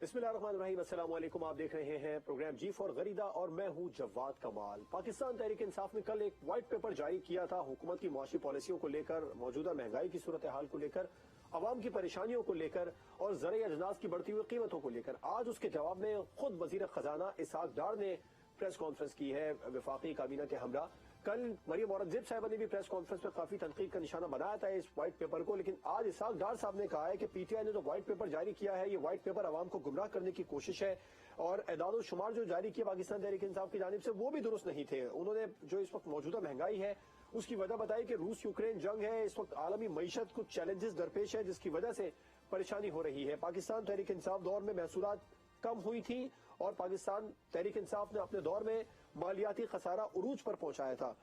बिस्मिल्लाहिर्रहमानिर्रहीम, अस्सलाम वालेकुम। आप देख रहे हैं प्रोग्राम जी फॉर गरीदा और मैं हूं जवाद कमाल। पाकिस्तान तहरीक इंसाफ ने कल एक व्हाइट पेपर जारी किया था हुकूमत की मुआशी पॉलिसियों को लेकर, मौजूदा महंगाई की सूरत हाल को लेकर, अवाम की परेशानियों को लेकर और ज़राई अजनास की बढ़ती हुई कीमतों को लेकर। आज उसके जवाब में खुद वजीर खजाना इसहाक डार ने प्रेस कॉन्फ्रेंस की है वफाकी काबीना के हमरा। कल मरियम औरंगजेब साहिबा ने भी प्रेस कॉन्फ्रेंस में काफी तनकीद का निशाना बनाया था इस व्हाइट पेपर को, लेकिन आज इसहाक डार साहब ने कहा है कि पीटीआई ने जो व्हाइट पेपर जारी किया है, ये व्हाइट पेपर अवाम को गुमराह करने की कोशिश है और एदाद शुमार जो जारी किया पाकिस्तान तहरीक इंसाफ की जानिब से वो भी दुरुस्त नहीं थे। उन्होंने जो इस वक्त मौजूदा महंगाई है उसकी वजह बताई कि रूस यूक्रेन जंग है, इस वक्त आलमी मईशत कुछ चैलेंजेस दरपेश है जिसकी वजह से परेशानी हो रही है। पाकिस्तान तहरीक इंसाफ दौर में महसूलात कम हुई थी और पाकिस्तान तहरीक इंसाफ ने अपने दौर में मालियाती खसारा उरूज पर पहुंचाया था।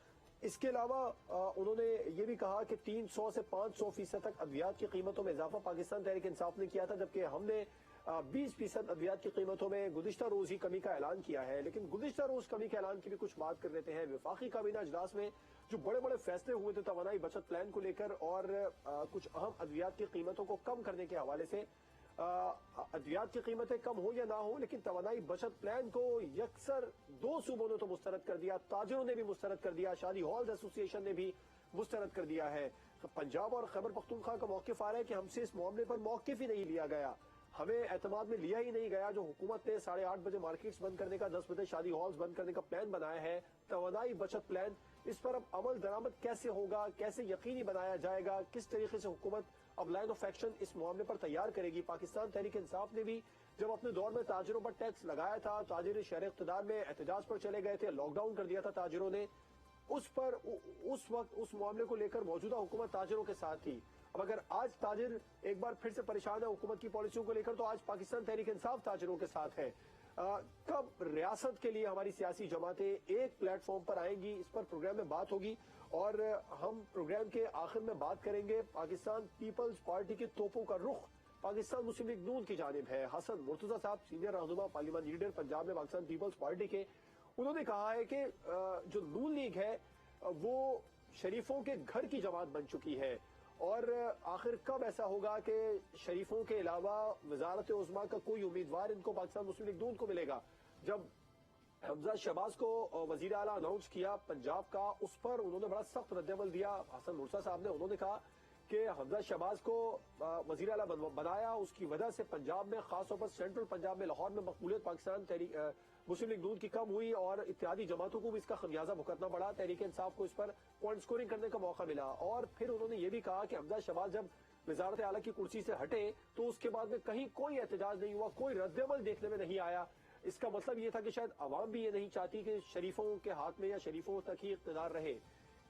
इसके अलावा उन्होंने ये भी कहा कि 300 से 500% तक अद्वियात की कीमतों में इजाफा पाकिस्तान तहरीक इंसाफ ने किया था, जबकि हमने 20% अद्वियात की कीमतों में गुज़िश्ता रोज ही कमी का ऐलान किया है। लेकिन गुज़िश्ता रोज कमी के ऐलान की भी कुछ बात कर लेते हैं। वफाकी काबीना अजलास में जो बड़े बड़े फैसले हुए थे तवानाई बचत प्लान को लेकर और कुछ अहम अद्वियात की कीमतों को कम करने के हवाले से, अद्वियात की कीमतें कम हो या ना हो लेकिन तवानाई बचत प्लान को यकसर दो सूबों ने तो मुस्तरद कर दिया, ताजिरों ने भी मुस्तरद कर दिया, शादी हॉल्स एसोसिएशन ने भी मुस्तरद कर दिया है। तो पंजाब और खैबर पख्तूनख्वा का मौकिफ आ रहा है कि हमसे इस मामले पर मौकिफ ही नहीं लिया गया, हमें एतमाद में लिया ही नहीं गया। जो हुकूमत ने 8:30 बजे मार्केट्स बंद करने का, 10 बजे शादी हॉल्स बंद करने का प्लान बनाया है, तवानाई बचत प्लान, इस पर अब अमल दरामद कैसे होगा, कैसे यकीनी बनाया जाएगा, किस तरीके से हुकूमत अब लाइन ऑफ एक्शन इस मामले पर तैयार करेगी। पाकिस्तान तहरीक इंसाफ ने भी जब अपने दौर में ताजिरों पर टैक्स लगाया था, ताजिर शहर इक़्तिदार में एहतजाज पर चले गए थे, लॉकडाउन कर दिया था ताजिरों ने, उस वक्त उस मामले को लेकर मौजूदा हुकूमत ताजिरों के साथ थी। अब अगर आज ताजिर एक बार फिर से परेशान है हुकूमत की पॉलिसियों को लेकर, तो आज पाकिस्तान तहरीक इंसाफ ताजिरों के साथ है। कब रियासत के लिए हमारी सियासी जमातें एक प्लेटफॉर्म पर आएंगी, इस पर प्रोग्राम में बात होगी और हम प्रोग्राम के आखिर में बात करेंगे। पाकिस्तान पीपल्स पार्टी के तोपों का रुख पाकिस्तान मुस्लिम लीग नून की जानिब है। हसन मुर्तजा साहब सीनियर रहनुमा पार्लियामेंट लीडर पंजाब में पाकिस्तान पीपल्स पार्टी के, उन्होंने कहा है कि जो नून लीग है वो शरीफों के घर की जमात बन चुकी है और आखिर कब ऐसा होगा कि शरीफों के अलावा वजारत उज़्मा का कोई उम्मीदवार इनको पाकिस्तान मुस्लिम लीग नून को मिलेगा। जब हमजा शहबाज को वजीर आला अनाउंस किया पंजाब का, उस पर उन्होंने बड़ा सख्त रद्दअमल दिया हसन मुर्तजा साहब ने। उन्होंने कहा कि हमजा शहबाज को वजीर आला बनाया, उसकी वजह से पंजाब में, खासतौर पर सेंट्रल पंजाब में लाहौर में मकबूलियत पाकिस्तान तहरीक मुस्लिम लीग नून की कम हुई और इत्तेहादी जमातों को भी इसका खमियाजा भुगतना पड़ा। तहरीक इंसाफ को इस पर पॉइंट स्कोरिंग करने का मौका मिला। और फिर उन्होंने ये भी कहा कि हमजा शहबाज जब वजारत आला की कुर्सी से हटे तो उसके बाद में कहीं कोई एहतजाज नहीं हुआ, कोई रद्दअमल देखने में नहीं आया। इसका मतलब ये था कि शायद अवाम भी ये नहीं चाहती कि शरीफों के हाथ में या शरीफों तक ही इख्तियार रहे।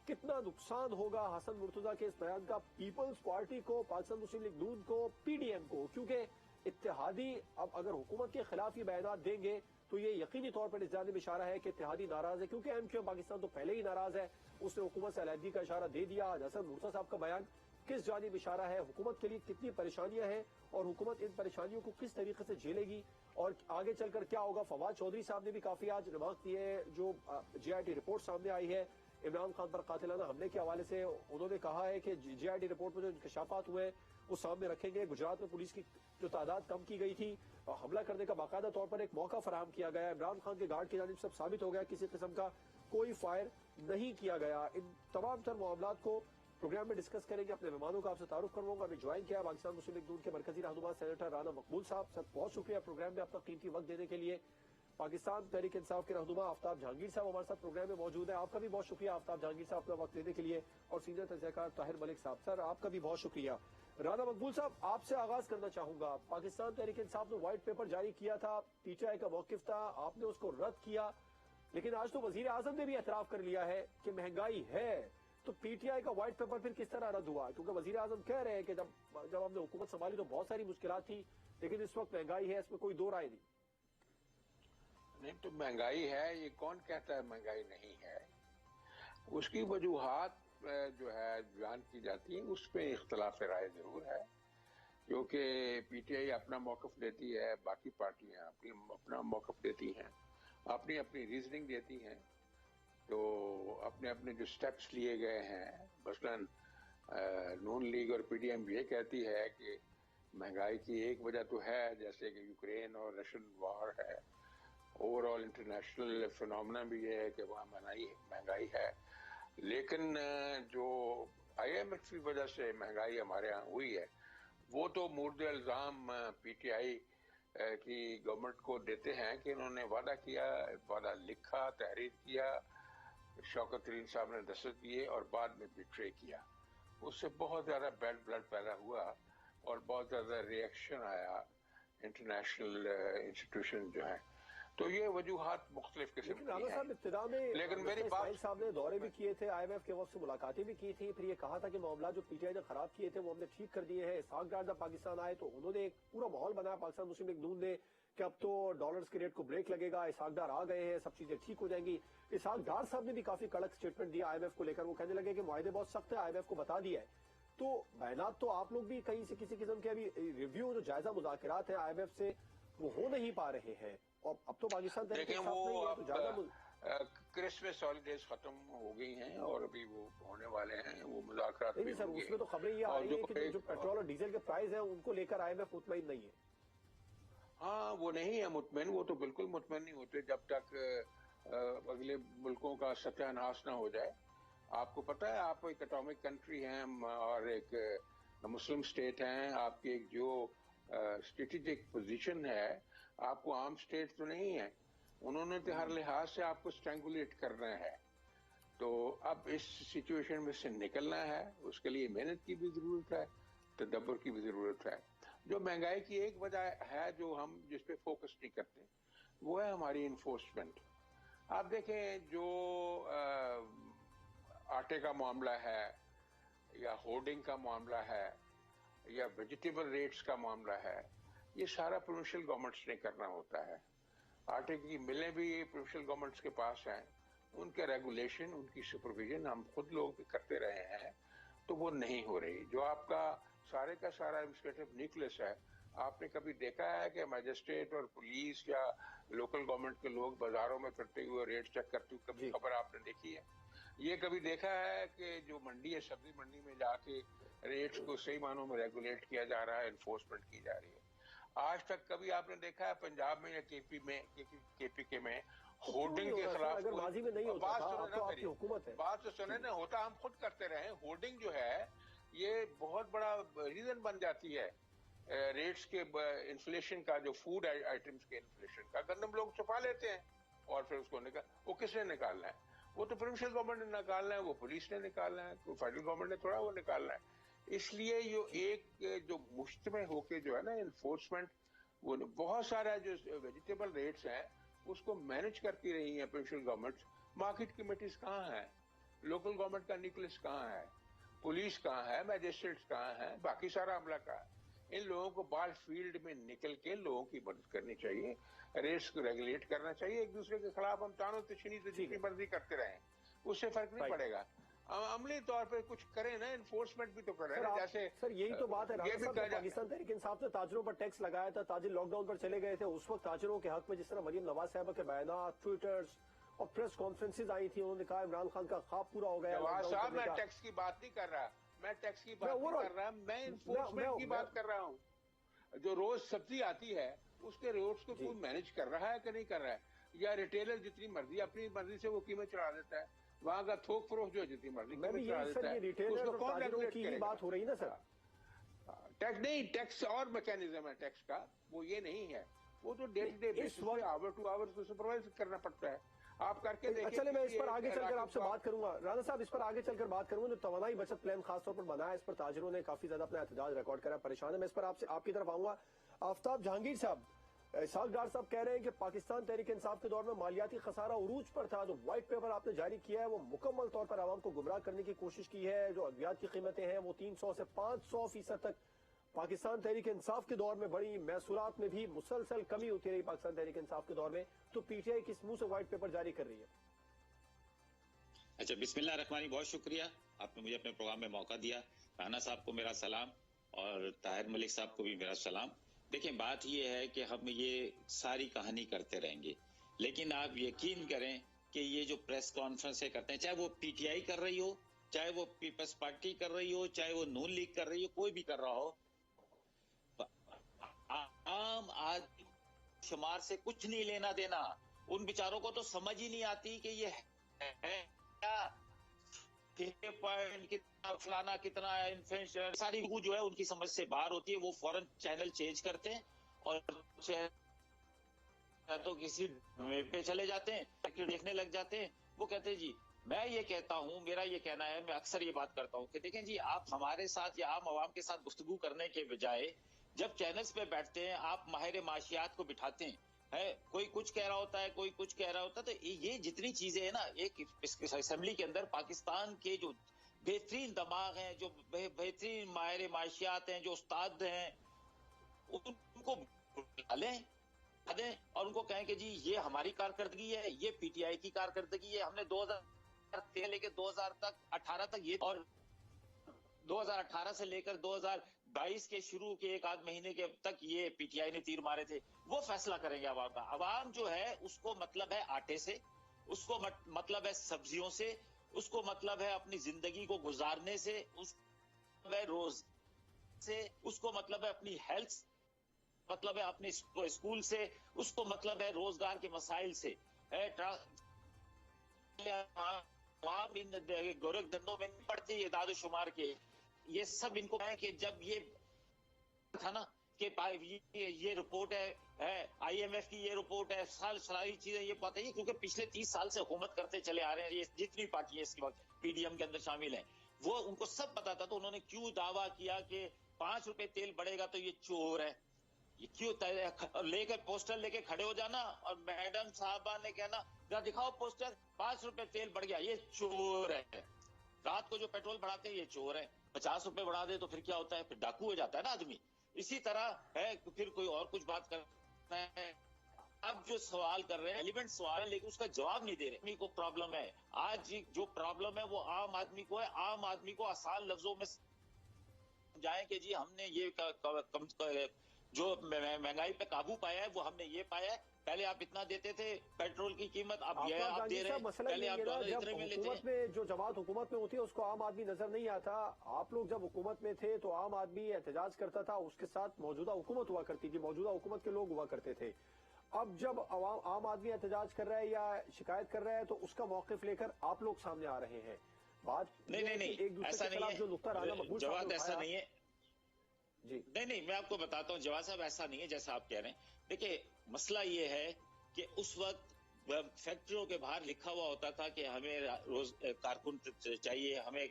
कितना नुकसान होगा हसन मुर्तजा के इस बयान का पीपल्स पार्टी को, पाकिस्तान मुस्लिम लीग नून को, पीडीएम को, क्योंकि इत्तेहादी अब अगर हुकूमत के खिलाफ ये बयान देंगे तो ये यकीनी तौर पर इस जानिब इशारा है कि इत्तेहादी नाराज है, क्योंकि एमक्यूएम पाकिस्तान तो पहले ही नाराज है, उसने हुकूमत से अलहदगी का इशारा दे दिया। आज हसन मुर्तजा साहब का बयान किस जानिब इशारा है, हुकूमत के लिए कितनी परेशानियां हैं और हुकूमत इन परेशानियों को किस तरीके से झेलेगी और आगे चलकर क्या होगा। फवाद चौधरी साहब ने भी काफी आज रिमार्क दिए। जो जीआईटी रिपोर्ट सामने आई है इमरान खान पर कातिलाना हमले के हवाले से, उन्होंने कहा है कि जीआईटी रिपोर्ट में जो इंकशाफात हुए वो सामने रखेंगे। गुजरात में पुलिस की जो तादाद कम की गई थी, हमला करने का बाकायदा तौर पर एक मौका फराहम किया गया। इमरान खान के गार्ड की जानिब से साबित हो गया किसी किस्म का कोई फायर नहीं किया गया। इन तमाम तर मामलात को प्रोग्राम में डिस्कस करेंगे। अपने मेहमानों का आपसे तारुफ करवाऊंगा। अभी ज्वाइन किया पाकिस्तान मुस्लिम लीग नून के मरकजी रहनुमा सेनेटर राना मकबूल साहब। सर बहुत शुक्रिया प्रोग्राम में अपना कीमती वक्त देने के लिए। पाकिस्तान तहरीक इंसाफ के रहनुमा आफ्ताब जहांगीर साहब हमारे साथ प्रोग्राम में मौजूद है। आपका भी बहुत शुक्रिया आफ्ताब जहांगीर साहब अपना वक्त देने के लिए। और सीनियर तजज़ियाकार ताहिर मलिक साहब, सर आपका भी बहुत शुक्रिया। राना मकबूल साहब, आपसे आगाज करना चाहूंगा। पाकिस्तान तहरीक इंसाफ ने व्हाइट पेपर जारी किया था, पीटीआई का मौकिफ था, आपने उसको रद्द किया, लेकिन आज तो वजीर आजम ने भी एतराफ कर लिया है कि महंगाई है, तो पीटीआई का व्हाइट पेपर फिर किस तरह रद्द हुआ? क्योंकि वजीर आजम कह रहे हैं कि जब हमने हुकूमत संभाली तो बहुत सारी मुश्किलात थी, लेकिन इस वक्त महंगाई है, इसमें कोई दो राय नहीं। तो महंगाई है, ये कौन कहता है महंगाई नहीं है? उसकी वजूहात जो है बयान की जाती है, उस पर इख्तलाफ राय जरूर है, क्योंकि पीटीआई अपना मौकफ देती है, बाकी पार्टियां अपना मौकफ देती हैं, अपनी अपनी रीजनिंग देती हैं। तो अपने अपने जो स्टेप्स लिए गए हैं, मसलन नून लीग और पीडीएम ये कहती है कि महंगाई की एक वजह तो है, जैसे कि यूक्रेन और रशियन वॉर है, ओवरऑल इंटरनेशनल फिनोमेना भी ये है कि वहाँ महंगाई है, लेकिन जो IMF की वजह से महंगाई हमारे यहाँ हुई है, वो तो मुर्द इल्ज़ाम PTI की गवर्नमेंट को देते हैं कि इन्होंने वादा किया, वादा लिखा, तहरीर किया, शौकत तरीन साहब ने दस्तखत दिए और बाद में बिट्रे किया। उससे बहुत ज़्यादा बैड ब्लड पैदा हुआ और बहुत ज़्यादा रिएक्शन आया इंटरनेशनल इंस्टीट्यूशन जो है। तो ये वजूहात मुख्तलिफ किस्म की हैं। साहब इब्तिदा में लेकिन मेरी बात साहब ने दौरे भी किए थे, IMF के वक्त से मुलाकातें भी की थी, फिर ये कहा था कि मामला जो PTI ने खराब किए थे वो हमने ठीक कर दिए हैं। इसहाक डार जब पाकिस्तान आए तो उन्होंने एक पूरा माहौल बनाया पाकिस्तान मुस्लिम लीग नून ने कि अब तो डॉलर्स के रेट को ब्रेक लगेगा, इसहाक डार आ गए हैं, सब चीजें ठीक हो जाएंगी। इसहाक डार साहब ने भी काफी कड़क स्टेटमेंट दिया IMF को लेकर, वो कहने लगे कि मुआहदे बहुत सख्त है, IMF को बता दिया है। तो बयानात तो आप लोग भी कहीं से किसी किस्म के अभी रिव्यू जो जायजा मुज़ाकरात हैं IMF से वो हो नहीं पा रहे हैं, और अब तो पाकिस्तान देखिए वो क्रिसमस हॉलीडेज खत्म हो गई हैं और अभी वो होने वाले हैं, वो मुज़ाकरात भी सर उसमें तो खबरें ये आ रही है कि जो पेट्रोल और डीजल के प्राइस हैं उनको लेकर IMF मुतमईन नहीं है। हाँ वो नहीं है मुतमईन, वो तो बिल्कुल मुतमईन नहीं होते जब तक अगले मुल्कों का सत्यानाश ना हो जाए। आपको पता है आप एक एटॉमिक कंट्री हैं और एक मुस्लिम स्टेट हैं, आपकी एक जो स्ट्रेटेजिक पोजीशन है, आपको आर्म स्टेट तो नहीं है, उन्होंने तो हर लिहाज से आपको स्ट्रैंगुलेट करना है। तो अब इस सिचुएशन में से निकलना है, उसके लिए मेहनत की भी जरूरत है, तदब्बर की भी जरूरत है। जो महंगाई की एक वजह है जो हम जिस पे फोकस नहीं करते वो है हमारी इन्फोर्समेंट। आप देखें जो आटे का मामला है या होर्डिंग का मामला है या वेजिटेबल रेट्स का मामला है, ये सारा प्रोविंशियल गवर्नमेंट्स ने करना होता है। आटे की मिलें भी प्रोविंशियल गवर्नमेंट्स के पास हैं, उनके रेगुलेशन, उनकी सुपरविजन हम खुद लोग करते रहे हैं, तो वो नहीं हो रही। जो आपका सारे का सारा एडमिनिस्ट्रेटिव न्यूक्लियस है, आपने कभी देखा है कि मैजिस्ट्रेट और पुलिस या लोकल गवर्नमेंट के लोग बाजारों में फिरते हुए रेट चेक करते हुए कभी खबर आपने देखी है? ये कभी देखा है कि जो मंडी है, सब्जी मंडी में जाके रेट्स को सही मानों में रेगुलेट किया जा रहा है, एनफोर्समेंट की जा रही है? आज तक कभी आपने देखा है पंजाब में या KPK में होर्डिंग के खिलाफ? माजी में नहीं होता था, अब तो आपकी हुकूमत है। बात तो सुने ना, होता हम खुद करते रहे। होर्डिंग जो है ये बहुत बड़ा रीजन बन जाती है रेट्स के इन्फ्लेशन का, जो फूड आइटम्स के इन्फ्लेशन का। गंदम लोग छुपा लेते हैं और फिर उसको वो किसने निकालना है? वो तो प्रोविंशियल गवर्नमेंट ने निकालना है, वो पुलिस ने निकालना है, कोई फेडरल गवर्नमेंट ने थोड़ा वो निकालना है। इसलिए जो मुश्तमे होके जो है ना इन्फोर्समेंट, वो बहुत सारा जो वेजिटेबल रेट्स हैं उसको मैनेज करती रही है प्रोविंशियल गवर्नमेंट। मार्केट कमेटीज कहाँ है? लोकल गवर्नमेंट का न्यूक्लियस कहाँ है? पुलिस कहाँ है? मैजिस्ट्रेट्स कहाँ है? बाकी सारा अमला कहाँ है? इन लोगों को बाल फील्ड में निकल के लोगों की मदद करनी चाहिए, रेट्स को रेगुलेट करना चाहिए। एक दूसरे के खिलाफ हम तानो तशनी से जितनी मर्जी करते रहे, उससे फर्क नहीं पड़ेगा। अमली तौर पे कुछ करें ना, एनफोर्समेंट भी तो करें ना। जैसे सर यही तो बात है, पाकिस्तान तहरीक इंसाफ ने ताजरों पर टैक्स लगाया था, ताजिर लॉकडाउन पर चले गए थे, उस वक्त ताजरों के हक में जिस तरह मरियम नवाज साहब के बयानात, ट्विटर्स और प्रेस कॉन्फ्रेंसेज आई थी, उन्होंने कहा इमरान खान का ख्वाब पूरा हो गया। नवाज साहब, मैं टैक्स की बात नहीं कर रहा, मैं टैक्स की बात नहीं कर रहा, मैं इन्फोर्समेंट की बात कर रहा हूँ। जो रोज सब्जी आती है उसके रेट्स को कोई मैनेज कर रहा है कि नहीं कर रहा है? या रिटेलर जितनी मर्जी अपनी मर्जी से वो कीमत चढ़ा देता है, वहां का थोक फरोख्त जो जितनी मर्जी कीमत चढ़ा देता है, उसको कौन रेगुलेट करेगा? बात हो रही है ना सर, टैक्स नहीं, टैक्स और मैकेनिज्म है टैक्स का, वो ये नहीं है। वो तो डे टू डे बेसिस पे आवर टू आवर को सुपरवाइज करना पड़ता है। आप करके देखिए। चलिए मैं इस पर आगे चलकर आपसे बात करूंगा, राणा साहब इस पर आगे चलकर बात करूंगा। जो तवानाई बचत प्लान खासतौर पर बनाया, इस पर ताजिरों ने काफी ज्यादा अपना एहतजाज रिकॉर्ड करा, परेशान है। मैं इस पर आपसे आपकी तरफ आऊंगा। आफ्ताब जहांगीर साहब, इसहाक डार साहब कह रहे हैं कि पाकिस्तान तहरीक इंसाफ के दौर में मालियाती खसारा उरूज पर था। जो व्हाइट पेपर आपने जारी किया है वो मुकम्मल तौर पर आवाम को गुमराह करने की कोशिश की है। जो अद्वियात की कीमतें हैं वो 300 से 500% तक पाकिस्तान तहरीक इंसाफ के दौर में बढ़ी। महसूलात में भी मुसलसल कमी होती रही पाकिस्तान तहरीक इंसाफ के दौर में। तो PTI किस मुंह से व्हाइट पेपर जारी कर रही है? अच्छा, बिस्मिल्लाह रहमानी, बहुत शुक्रिया, आपने मुझे अपने प्रोग्राम में मौका दिया। राना साहब को मेरा सलाम और ताहिर मलिक साहब को भी मेरा सलाम। देखिए, बात ये है कि हम ये सारी कहानी करते रहेंगे, लेकिन आप यकीन करें कि ये जो प्रेस कॉन्फ्रेंसें करते हैं, चाहे वो PTI कर रही हो, चाहे वो पीपल्स पार्टी कर रही हो, चाहे वो नून लीग कर रही हो, कोई भी कर रहा हो, आम आदमी शुमार से कुछ नहीं लेना देना। उन बेचारों को तो समझ ही नहीं आती कि ये है क्या, पॉइंट कितना, फलाना कितना, इन्फ्लेशन, सारी जो है उनकी समझ से बाहर होती है। वो फौरन चैनल चेंज करते हैं और तो किसी पे चले जाते हैं, देखने लग जाते हैं। वो कहते हैं जी मैं ये कहता हूँ, मेरा ये कहना है, मैं अक्सर ये बात करता हूँ कि देखें जी, आप हमारे साथ या आम आवाम के साथ गुफ्तगू करने के बजाय जब चैनल्स पे बैठते हैं, आप माहिर माशियात को बिठाते हैं, कोई कुछ कह रहा होता है, कोई कुछ कह रहा होता है, तो ये जितनी चीजें हैं ना, एक असेंबली के अंदर पाकिस्तान के जो बेहतरीन दिमाग हैं, जो बेहतरीन माहिर माशियात हैं, जो उस्ताद हैं, उनको बुला लें और उनको कहें कि जी ये हमारी कारकर्दगी है, ये पीटीआई की कारकर्दगी है। हमने 2013 लेकर 2018 तक ये, और 2018 से लेकर 2022 के शुरू के एक आध महीने के तक ये पीटीआई ने तीर मारे थे। वो फैसला करेंगे अवाम का। अवाम जो है उसको मतलब है आटे से, उसको मतलब है सब्जियों से, उसको मतलब है अपनी जिंदगी को गुजारने से, उसको है रोज से, उसको मतलब है अपनी हेल्थ, मतलब है अपने स्कूल से, उसको मतलब है रोजगार के मसाइल से। इन गोरख धंधों में नहीं पड़ते ये दादो शुमार के, ये सब इनको है कि जब ये था ना कि ये रिपोर्ट है IMF की, ये रिपोर्ट है, सारी चीजें ये पता है, क्योंकि पिछले 30 साल से हुकूमत करते चले आ रहे हैं। ये जितनी पार्टियां इसके वक्त PDM के अंदर शामिल हैं, वो उनको सब पता था। तो उन्होंने क्यों दावा किया कि 5 रुपए तेल बढ़ेगा तो ये चोर है, ये क्यों लेकर पोस्टर लेके खड़े हो जाना और मैडम साहबा ने कहना जरा दिखाओ पोस्टर, 5 रुपए तेल बढ़ गया, ये चोर है। रात को जो पेट्रोल बढ़ाते हैं ये चोर है। 50 रुपए बढ़ा दे तो फिर क्या होता है, फिर डाकू हो जाता है ना आदमी। इसी तरह है, फिर कोई और कुछ बात करना है। अब जो सवाल कर रहे हैं एलिमेंट सवाल है, लेकिन उसका जवाब नहीं दे रहे। आदमी को प्रॉब्लम है, आज जो प्रॉब्लम है वो आम आदमी को है। आम आदमी को आसान लफ्जों में समझाएं कि जी हमने ये जो महंगाई पे काबू पाया है वो हमने ये पाया है। पहले आप इतना देते थे पेट्रोल की कीमत, अब ये आप दे रहे हैं। पहले आप डॉलर इतने में लेते हुकूमत में जो जमात हुकूमत में होती है उसको आम आदमी नजर नहीं आता। आप लोग जब हुकूमत में थे तो आम आदमी एहतजाज करता था, उसके साथ मौजूदा हुकूमत हुआ करती थी, मौजूदा हुकूमत के लोग हुआ करते थे। अब जब आम आदमी एहतजाज कर रहा है या शिकायत कर रहा है तो उसका मौकिफ लेकर आप लोग सामने आ रहे हैं। बात नहीं, एक दूसरे के खिलाफ जो नुक्ता राना मकबूल जवाब ऐसा नहीं है जी। नहीं, मैं आपको बताता हूँ जवाब साहब, ऐसा नहीं है जैसा आप कह रहे हैं। देखिए मसला ये है कि उस वक्त फैक्ट्रियों के बाहर लिखा हुआ होता था कि हमें रोज कारकुन चाहिए, हमें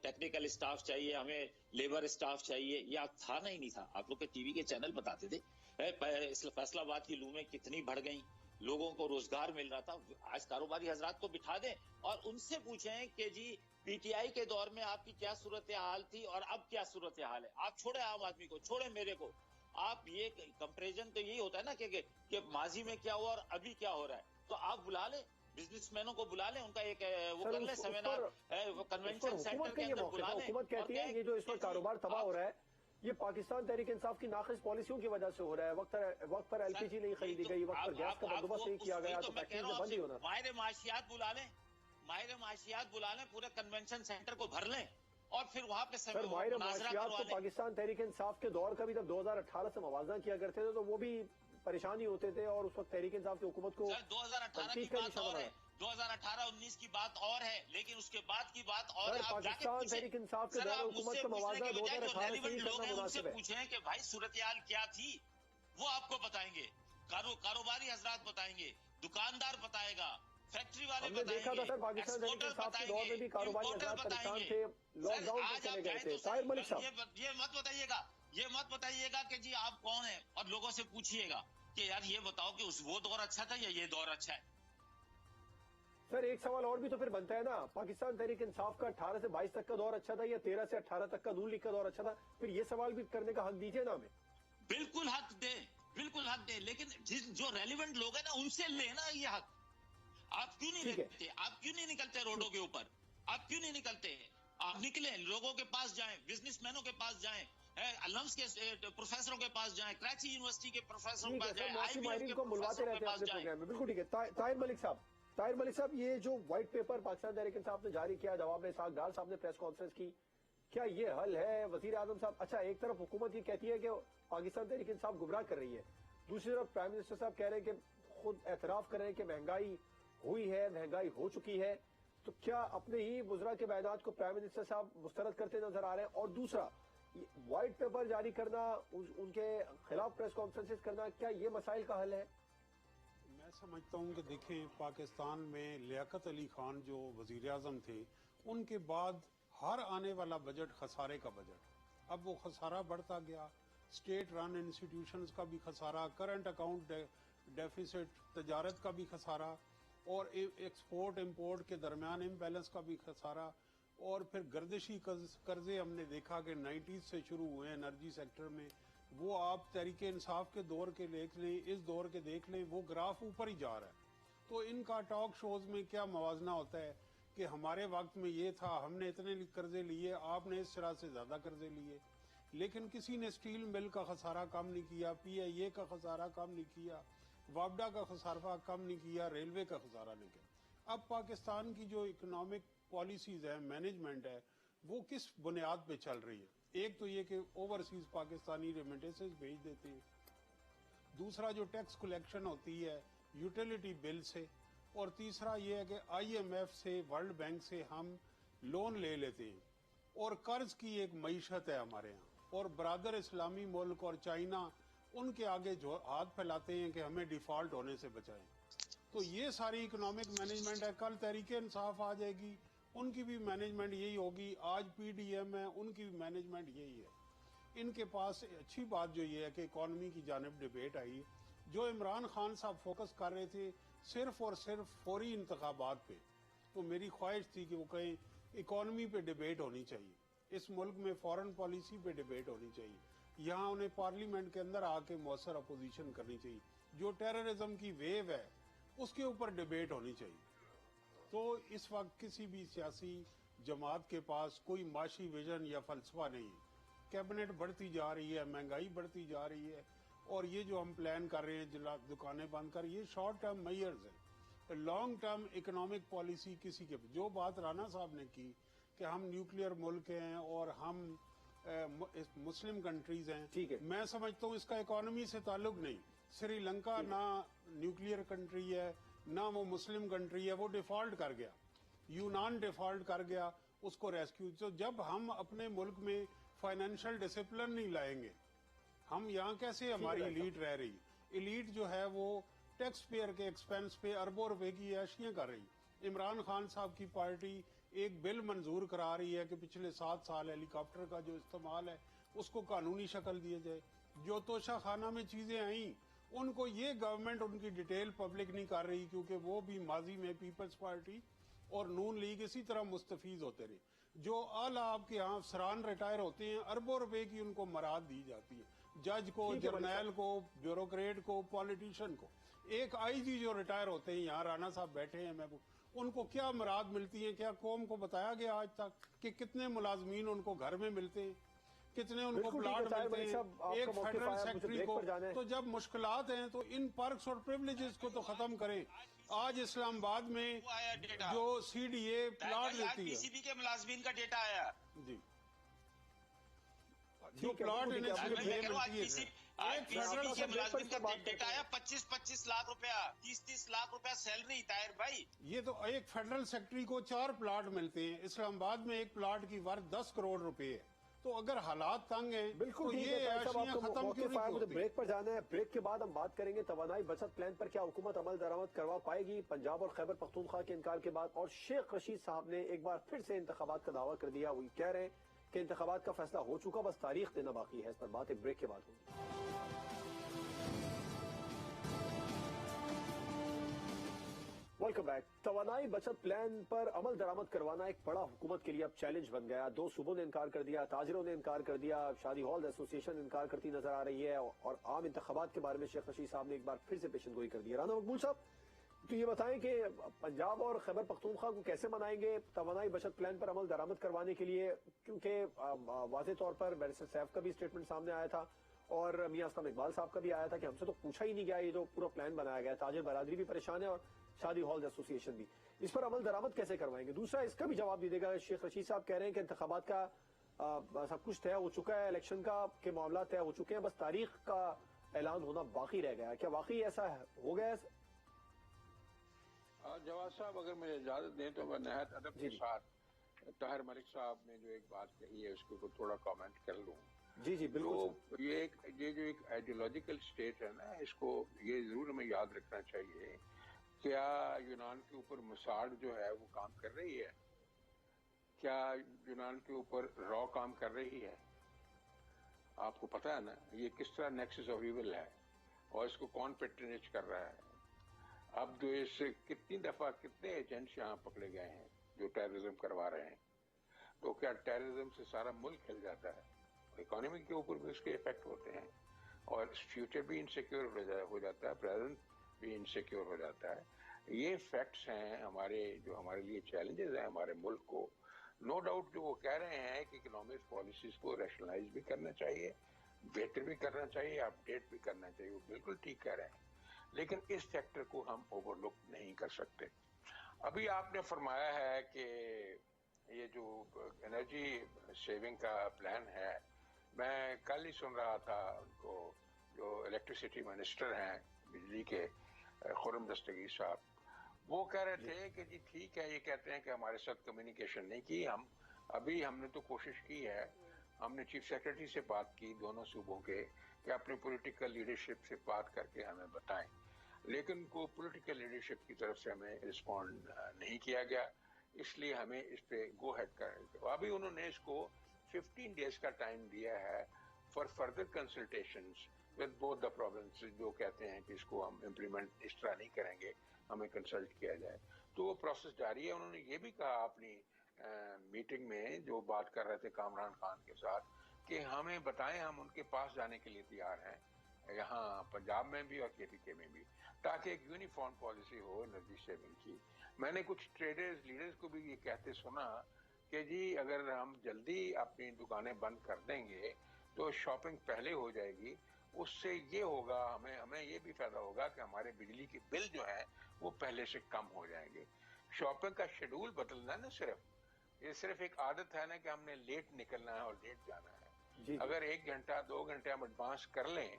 टेक्निकल स्टाफ चाहिए, हमें लेबर स्टाफ चाहिए। ये था नहीं, नहीं था। आप लोग के टीवी के चैनल बताते थे फैसलाबाद की लूमें कितनी बढ़ गई, लोगों को रोजगार मिल रहा था। आज कारोबारी हजरात को बिठा दें और उनसे पूछें कि जी पीटीआई के दौर में आपकी क्या सूरत हाल थी और अब क्या सूरत हाल है। आप छोड़े आम आदमी को, छोड़े मेरे को, आप ये कंपैरिजन तो यही होता है ना कि माजी में क्या हुआ और अभी क्या हो रहा है। तो आप बुला ले बिजनेसमैनों को, बुला लें, उनका एक वो कर ले सेमिनार, कन्वेंशन सेंटर के अंदर बुला लें। हुकूमत कहती है ये जो इस वक्त कारोबार तबाह हो रहा है ये पाकिस्तान तहरीक इंसाफ की नाक़िस पॉलिसियों की वजह से हो रहा है। वक्त पर LPG नहीं खरीदी गई, वक्त पर गैस का बंदोबस्त नहीं किया गया, तो फैक्ट्री से बंद ही होना। माहिर माशियात बुला लें, माहिर माशियात बुला लें, पूरे कन्वेंशन सेंटर को भर लें और फिर वहां पे सर माहिर माशियात को पाकिस्तान तहरीक इंसाफ के दौर का भी जब 2018 से मवाजना किया करते थे तो वो भी परेशानी होते थे और उस वक्त तहरीक इंसाफ की हुकूमत को 2018 की बात और है, 2018-19 की बात और है, लेकिन उसके बाद की बात और है। पाकिस्तान तहरीक इंसाफ के दौर हुकूमत का मवाजना 2018 से ही करना मुनासिब है। पूछें कि भाई सूरत-ए-हाल क्या थी, वो आपको बताएंगे, कारोबारी हजरात बताएंगे, दुकानदार बताएगा, फैक्ट्री वाले हमने देखा था सर पाकिस्तान तहरीक इंसाफ के दौर में भी कारोबारी हजरात परेशान थे, लॉकडाउन में चले गए थे। ताहिर मलिक साहब ये मत बताइएगा कि जी आप कौन है और लोगों से पूछिएगा कि यार ये बताओ कि वो दौर अच्छा था या ये दौर अच्छा है। सर एक सवाल और भी तो फिर बनता है ना, पाकिस्तान तहरीक इंसाफ का 18 से 22 तक का दौर अच्छा था या 13 से 18 तक का नून लीग का दौर अच्छा था? फिर ये सवाल भी करने का हक दीजिए ना हमें। बिल्कुल हक दे, बिल्कुल हक दे, लेकिन जो रेलिवेंट लोग हैं ना उनसे लेना ये हक। आप क्यों नहीं लेते? आप क्यों नहीं निकलते रोडों के ऊपर? आप क्यों नहीं निकलते? आप निकले, लोगों के पास जाएं, बिजनेसमैनों के पास जाएं, अलम्स के प्रोफेसरों के पास जाएं, कराची यूनिवर्सिटी के प्रोफेसरों के पास जाएं, IBM के प्रोफेसरों के पास जाएं। बिल्कुल ठीक है। ताहिर मलिक साहब ये जो व्हाइट पेपर पाकिस्तान तहरीक इंसाफ ने जारी किया, जवाब में इसहाक डार साहब ने प्रेस कॉन्फ्रेंस की, کیا یہ حل ہے وزیر اعظم صاحب؟ اچھا، ایک طرف حکومت یہ کہتی ہے کہ پاکستان تحریک انصاف گمراہ کر رہی ہے، دوسری طرف پرائم منسٹر صاحب کہہ رہے ہیں کہ خود اعتراف کر رہے ہیں کہ مہنگائی ہوئی ہے، مہنگائی ہو چکی ہے، تو کیا اپنے ہی وزراء کے بیانات کو پرائم منسٹر صاحب مسترد کرتے نظر آ رہے ہیں؟ اور دوسرا، وائٹ پیپر جاری کرنا، ان کے خلاف پریس کانفرنسز کرنا، کیا یہ مسائل کا حل ہے؟ میں سمجھتا ہوں کہ دیکھیں، پاکستان میں لیاقت علی خان جو وزیر اعظم تھے، ان کے بعد ہر آنے والا بجٹ خسارے کا بجٹ، اب وہ خسارہ بڑھتا گیا، اسٹیٹ رن انسٹیٹیوشنز کا بھی خسارہ، کرنٹ اکاؤنٹ ڈیفیسٹ، تجارت کا بھی خسارہ، اور ایکسپورٹ امپورٹ کے درمیان امبیلنس کا بھی خسارہ، اور پھر گردشی قرضے ہم نے دیکھا کہ 90s سے شروع ہوئے ہیں انرجی سیکٹر میں، وہ آپ تحریک انصاف کے دور کے دیکھ لیں، اس دور کے دیکھ لیں، وہ گراف اوپر ہی جا رہا ہے۔ تو ان کا ٹاک شوز میں کیا موازنہ ہوتا ہے کہ ہمارے وقت میں یہ تھا، ہم نے اتنے قرضے لیے، آپ نے اس طرح سے زیادہ قرضے لیے، لیکن کسی نے اسٹیل مل کا خسارہ کم نہیں کیا، پی آئی اے کا خسارہ کم نہیں کیا، وابڈا کا خسارہ کم نہیں کیا، ریلوے کا خسارہ نہیں کیا۔ اب پاکستان کی جو اکنامک پالیسیز ہے، مینجمنٹ ہے، وہ کس بنیاد پہ چل رہی ہے؟ ایک تو یہ کہ اوورسیز پاکستانی ریمیٹنسز بھیج دیتے ہیں، دوسرا جو ٹیکس کلیکشن ہوتی ہے یوٹیلیٹی بل سے، اور تیسرا یہ ہے کہ آئی ایم ایف سے، ورلڈ بینک سے ہم لون لے لیتے ہیں، اور قرض کی ایک معیشت ہے ہمارے ہاں، اور برادر اسلامی ملک اور چائنا ان کے آگے جو ہاتھ پھیلاتے ہیں کہ ہمیں ڈیفالٹ ہونے سے بچائیں۔ تو یہ ساری اکنامک مینجمنٹ ہے۔ کل تحریک انصاف آ جائے گی، ان کی بھی مینجمنٹ یہی ہوگی، آج پی ڈی ایم ہے، ان کی بھی مینجمنٹ یہی ہے۔ ان کے پاس اچھی بات جو یہ ہے کہ اکانومی کی جانب ڈیبیٹ آئی، جو عمران خان صاحب فوکس کر رہے تھے صرف اور صرف فوری انتخابات پہ، تو میری خواہش تھی کہ وہ کہیں اکانومی پہ ڈیبیٹ ہونی چاہیے، اس ملک میں فارن پالیسی پہ ڈیبیٹ ہونی چاہیے، یہاں انہیں پارلیمنٹ کے اندر آ کے مؤثر اپوزیشن کرنی چاہیے، جو ٹیررزم کی ویو ہے اس کے اوپر ڈیبیٹ ہونی چاہیے۔ تو اس وقت کسی بھی سیاسی جماعت کے پاس کوئی معاشی ویژن یا فلسفہ نہیں ہے، کیبنٹ بڑھتی جا رہی ہے، مہنگائی بڑھتی جا رہی ہے، اور یہ جو ہم پلان کر رہے ہیں دکانیں بند کر، یہ شارٹ ٹرم میئرز ہیں، لانگ ٹرم اکنامک پالیسی کسی کے، جو بات رانا صاحب نے کی کہ ہم نیوکلیئر ملک ہیں اور ہم مسلم کنٹریز ہیں، میں سمجھتا ہوں اس کا اکانومی سے تعلق نہیں۔ سری لنکا نہ نیوکلیئر کنٹری ہے، نہ وہ مسلم کنٹری ہے، وہ ڈیفالٹ کر گیا، یونان ڈیفالٹ کر گیا، اس کو ریسکیو۔ تو جب ہم اپنے ملک میں فائنینشل ڈسپلن نہیں لائیں گے، ہم یہاں کیسے ہماری ایلیٹ رہ رہی؟ ایلیٹ جو ہے وہ ٹیکس پیئر کے ایکسپینس پہ اربوں روپے کی عیاشیاں کر رہی۔ عمران خان صاحب کی پارٹی ایک بل منظور کرا رہی ہے کہ پچھلے 7 سال ہیلی کاپٹر کا جو استعمال ہے اس کو قانونی شکل دیا جائے۔ جو توشہ خانہ میں چیزیں آئیں ان کو یہ گورنمنٹ ان کی ڈیٹیل پبلک نہیں کر رہی، کیونکہ وہ بھی ماضی میں پیپلز پارٹی اور نون لیگ اسی طرح مستفیض ہوتے رہے۔ جو اعلیٰ آپ کے ہاں افسران ریٹائر ہوتے ہیں، اربوں روپے کی ان کو مراد دی جاتی ہے، جج کو، جرنیل کو، بیوروکریٹ کو، پالیٹیشین کو۔ ایک آئی جی جو ریٹائر ہوتے ہیں، یہاں رانا صاحب بیٹھے ہیں، میں ان کو کیا مراد ملتی ہیں؟ کیا قوم کو بتایا گیا آج تک کہ کتنے ملازمین ان کو گھر میں ملتے ہیں، کتنے ان کو پلاٹ ملتے ہیں ایک فیڈرل سیکٹری کو؟ تو جب مشکلات ہیں تو ان پرکس اور پریولیجز کو تو ختم کریں۔ آج اسلام آباد میں جو سی ڈی اے پلاٹ لیتی ہے، پی سی بی کے ملازمین کا ڈیٹا آیا، جی جو پلاٹ انہیں ملتی ہے، ایک فیڈرل کے ملازمین کا ڈیٹا آیا 25 لاکھ روپیہ، 30 لاکھ روپیہ سیلری، طاہر بھائی۔ یہ تو ایک فیڈرل سیکٹری کو 4 پلاٹ ملتے ہیں، اسلام آباد میں ایک پلاٹ کی ورث 10 کروڑ روپے ہے۔ تو اگر حالات تنگ ہیں بالکل تو یہ عیاشیاں ختم کیوں نہیں ہوتی؟ بریک پر جانا ہے، بریک کے بعد ہم بات کریں گے توانائی بچت پلان پر، کیا حکومت عمل درآمد کروا پائے گی پنجاب اور خیبر پختونخوا کے انکار کے بعد؟ اور شیخ رشید صاحب نے ایک بار پھر سے انتخابات کا دعویٰ کر دیا، وہ کہہ رہے ہیں کہ انتخابات کا فیصلہ ہو چکا، بس تاریخ دینا باقی ہے۔ اس پر بات ایک بریک کے بعد ہوگی۔ Welcome back. توانائی بچت پلان پر عمل درآمد کروانا ایک بڑا حکومت کے لیے اب چیلنج بن گیا۔ 2 صوبوں نے انکار کر دیا، تاجروں نے انکار کر دیا، شادی ہالز ایسوسی ایشن انکار کرتی نظر آ رہی ہے، اور عام انتخابات کے بارے میں شیخ رشید صاحب نے ایک بار پھر سے پیشن گوئی کر دی۔ رانا مقبول صاحب، تو یہ بتائیں کہ پنجاب اور خیبر پختونخوا کو کیسے منائیں گے توانائی بچت پلان پر عمل درآمد کروانے کے لیے؟ کیونکہ واضح طور پر بیرسٹر سیف کا بھی اسٹیٹمنٹ سامنے آیا تھا اور میاں اسلام اقبال صاحب کا بھی آیا تھا کہ ہم سے تو پوچھا ہی نہیں گیا، یہ جو پورا پلان بنایا گیا، تاجر برادری بھی پریشان ہے اور شادی ہالز ایسوسی ایشن بھی۔ اس پر عمل درآمد کیسے کروائیں گے؟ دوسرا، اس کا بھی جواب دے گا، شیخ رشید صاحب کہہ رہے ہیں کہ انتخابات کا सब कुछ तय हो चुका है, इलेक्शन का के मामला तय हो चुके हैं, बस तारीख का ऐलान होना बाकी रह गया है, क्या वाकई ऐसा हो गया है? जवाद साहब, अगर मुझे इजाजत दें तो मैं निहायत अदब के साथ ताहिर मलिक साहब ने जो एक बात कही है उसके ऊपर थोड़ा कमेंट कर लूं। जी जी बिल्कुल। तो ये जो एक आइडियोलॉजिकल स्टेट है ना, इसको ये जरूर हमें याद रखना चाहिए। क्या यूनान के ऊपर मोसाड जो है वो काम कर रही है? क्या यूनान के ऊपर रॉ काम कर रही है? आपको पता है ना ये किस तरह नेक्सस ऑफ इविल है और इसको कौन पेट्रोनेज कर रहा है। अब जो इससे कितनी दफा कितने एजेंट्स यहाँ पकड़े गए हैं जो टेररिज्म करवा रहे हैं, तो क्या टेररिज्म से सारा मुल्क हिल जाता है? इकोनॉमी के ऊपर भी उसके इफेक्ट होते हैं और फ्यूचर भी इनसिक्योर हो जाता है, प्रेजेंट भी इनसिक्योर हो जाता है। ये फैक्ट्स हैं हमारे, जो हमारे लिए चैलेंजेस हैं हमारे मुल्क को। नो डाउट जो वो कह रहे हैं कि इकोनॉमिक पॉलिसीज को रैशनलाइज भी करना चाहिए, बेहतर भी करना चाहिए, अपडेट भी करना चाहिए, वो बिल्कुल ठीक कह रहे हैं, लेकिन इस फैक्टर को हम ओवरलुक नहीं कर सकते। अभी आपने फरमाया है कि ये जो एनर्जी सेविंग का प्लान है, मैं कल ही सुन रहा था उनको, जो इलेक्ट्रिसिटी मिनिस्टर हैं बिजली के, खुर्रम दस्तगीर साहब, वो कह रहे थे कि जी ठीक है, ये कहते हैं कि हमारे साथ कम्युनिकेशन नहीं की, हमने तो कोशिश की है, हमने चीफ सेक्रेटरी से बात की दोनों सूबों के कि अपने पॉलिटिकल लीडरशिप से बात करके हमें बताएं, लेकिन को पॉलिटिकल लीडरशिप की तरफ से हमें रिस्पॉन्ड नहीं किया गया, इसलिए हमें इस पे गो हेड कर। तो अभी उन्होंने इसको 15 डेज का टाइम दिया है for further consultations with both the province, जो कहते हैं कि इसको हम इम्प्लीमेंट इस तरह नहीं करेंगे, हमें कंसल्ट किया जाए। तो वो प्रोसेस जारी है। उन्होंने ये भी कहा अपनी मीटिंग में जो बात कर रहे थे कामरान खान के साथ कि हमें बताएं, हम उनके पास जाने के लिए तैयार हैं, यहाँ पंजाब में भी और केपीके में भी, ताकि एक यूनिफॉर्म पॉलिसी हो एनर्जी सेविंग की। मैंने कुछ ट्रेडर्स लीडर्स को भी ये कहते सुना कि जी अगर हम जल्दी अपनी दुकानें बंद कर देंगे तो शॉपिंग पहले हो जाएगी, उससे ये होगा, हमें ये भी फायदा होगा कि हमारे बिजली के बिल जो है वो पहले से कम हो जाएंगे। शॉपिंग का शेड्यूल बदलना ना, ये सिर्फ एक आदत है ना कि हमने लेट निकलना है और लेट जाना है। अगर 1 घंटा 2 घंटे हम एडवांस कर लें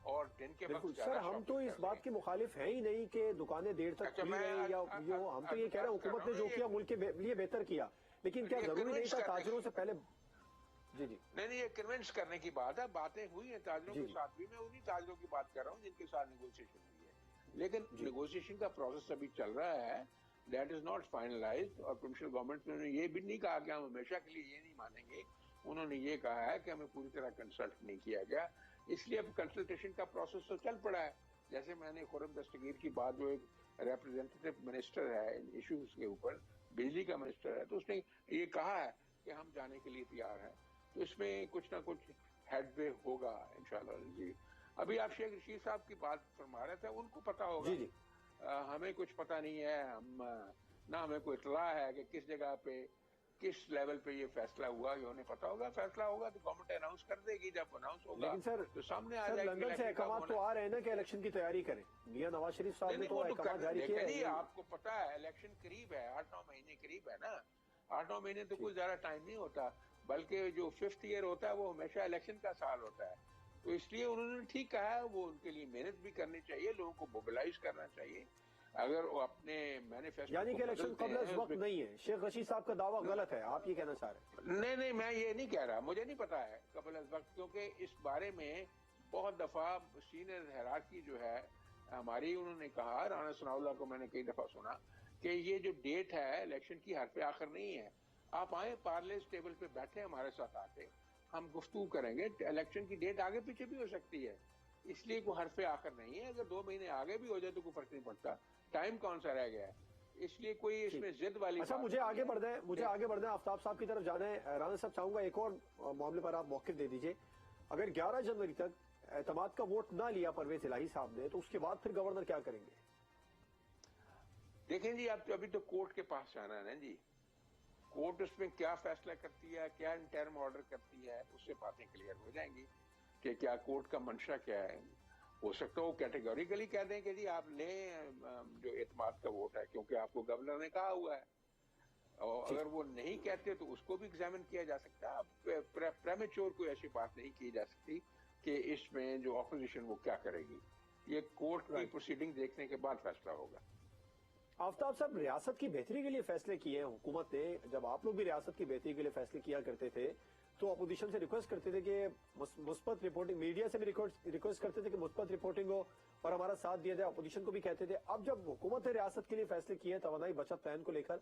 और दिन के वक्त सर, हम तो इस बात के मुखालिफ हैं ही नहीं कि दुकानें देर तक खुली रहें, या हम तो ये कह रहे हैं हुकूमत ने जो किया मुल्क के लिए बेहतर किया, लेकिन क्या जरूरी नहीं था ताजरों से पहले? जी जी नहीं, ये कन्विंस करने की बात है, बातें हुई हैं ताजरों के साथ भी, मैं उन्हीं ताजरों की बात कर रहा हूँ जिनके साथ नेगोशिएशन हुई है, लेकिन नेगोशिएशन का प्रोसेस अभी चल रहा है, दैट इज नॉट फाइनलाइज्ड। और प्रोविंशियल गवर्नमेंट ने ये भी नहीं कहा कि हम हमेशा के लिए ये नहीं मानेंगे, उन्होंने ये कहा है कि हमें पूरी तरह कंसल्ट नहीं किया गया, इसलिए अब कंसल्टेशन का प्रोसेस तो चल पड़ा है। जैसे मैंने खुर्रम दस्तगीर की बात, जो एक रिप्रेजेंटेटिव मिनिस्टर है इश्यूज के ऊपर, बिजली का मिनिस्टर है, तो उसने ये कहा है कि हम जाने के लिए तैयार हैं, तो इसमें कुछ ना कुछ हेडवे होगा इंशाल्लाह जी। अभी आप शेख रशीद साहब की बात फरमा रहे थे, उनको पता होगा, जी। हमें कुछ पता नहीं है, ना हमें कोई इतला है कि किस जगह पे किस लेवल पे ये फैसला हुआ, ये उन्हें पता होगा। फैसला होगा तो गवर्नमेंट अनाउंस कर देगी, जब अनाउंस होगा लेकिन सर तो सामने आ जाएगा। लंदन से अहकाम तो आ रहे हैं ना कि इलेक्शन की तैयारी करें, मियां नवाज शरीफ साहब ने तो अहकाम जारी किया है। आपको पता है इलेक्शन करीब है, 8-9 महीने करीब है ना, 8-9 महीने तो कोई ज्यादा टाइम नहीं होता, बल्कि जो 5th ईयर होता है वो हमेशा इलेक्शन का साल होता है, तो इसलिए उन्होंने ठीक कहा है, वो उनके लिए मेहनत भी करनी चाहिए, लोगों को मोबिलाइज करना चाहिए। अगर वो अपने मैनिफेस्टो, यानी कि इलेक्शन कबल इस वक्त नहीं है, शेख रशीद साहब का दावा गलत है, आप ये कहना चाह रहे हैं? नहीं, मैं ये नहीं कह रहा, मुझे नहीं पता है कबल इस वक्त, क्योंकि इस बारे में बहुत दफा सीनियर हायरार्की जो है हमारी, उन्होंने कहा, राना सनाउल्लाह को मैंने कई दफा सुना कि ये जो डेट है इलेक्शन की हरफ आखिर नहीं है, आप आए पार्लियामेंट टेबल पे बैठे हमारे साथ आके, हम गुफ्तगू करेंगे, इलेक्शन की डेट आगे पीछे भी हो सकती है, इसलिए कोई हरफ आखिर नहीं है। अगर 2 महीने आगे भी हो जाए तो कोई फर्क नहीं पड़ता, टाइम कौन सा रह गया है, इसलिए कोई इसमें जिद वाली। अच्छा, मुझे आगे बढ़ना है, आफ्ताब साहब की तरफ जाना है। राना साहब, चाहूंगा एक और मामले पर आप मौक़िफ़ दे दीजिए। अगर 11 जनवरी तक एतमाद का वोट ना लिया परवेज इलाही साहब ने, तो उसके बाद फिर गवर्नर क्या करेंगे? देखें जी, आप अभी तो कोर्ट के पास जाना है ना जी, कोर्ट उसमें क्या फैसला करती है, क्या इंटरम ऑर्डर करती है, उससे बातें क्लियर हो जाएंगी कि क्या कोर्ट का मंशा क्या है। हो सकता है वो कैटेगोरिकली कह दें कि जी आप लें जो एतमाद का वोट है, क्योंकि आपको गवर्नर ने कहा हुआ है, اور اگر وہ نہیں کہتے تو اس کو بھی ایگزامن کیا جا سکتا ہے. پریمیچور کوئی ایسی بات نہیں کی جا سکتی کہ اس میں جو اپوزیشن وہ کیا کرے گی. یہ کورٹ کی پروسیڈنگ دیکھنے کے بعد فیصلہ ہوگا. آفتاب صاحب، ریاست کی بہتری کے لیے فیصلے کیے ہیں حکومت نے. جب آپ لوگ بھی ریاست کی بہتری کے لیے فیصلے کیا کرتے تھے تو اپوزیشن سے ریکویسٹ کرتے تھے کہ مثبت رپورٹنگ، میڈیا سے بھی ریکویسٹ کرتے تھے کہ مثبت رپورٹنگ ہو اور ہمارا ساتھ دیا جائے. اپوزیشن کو بھی کہتے تھے. اب جب حکومت نے ریاست کے لیے فیصلے کیے ہیں توانائی بچت پلان کو لے کر،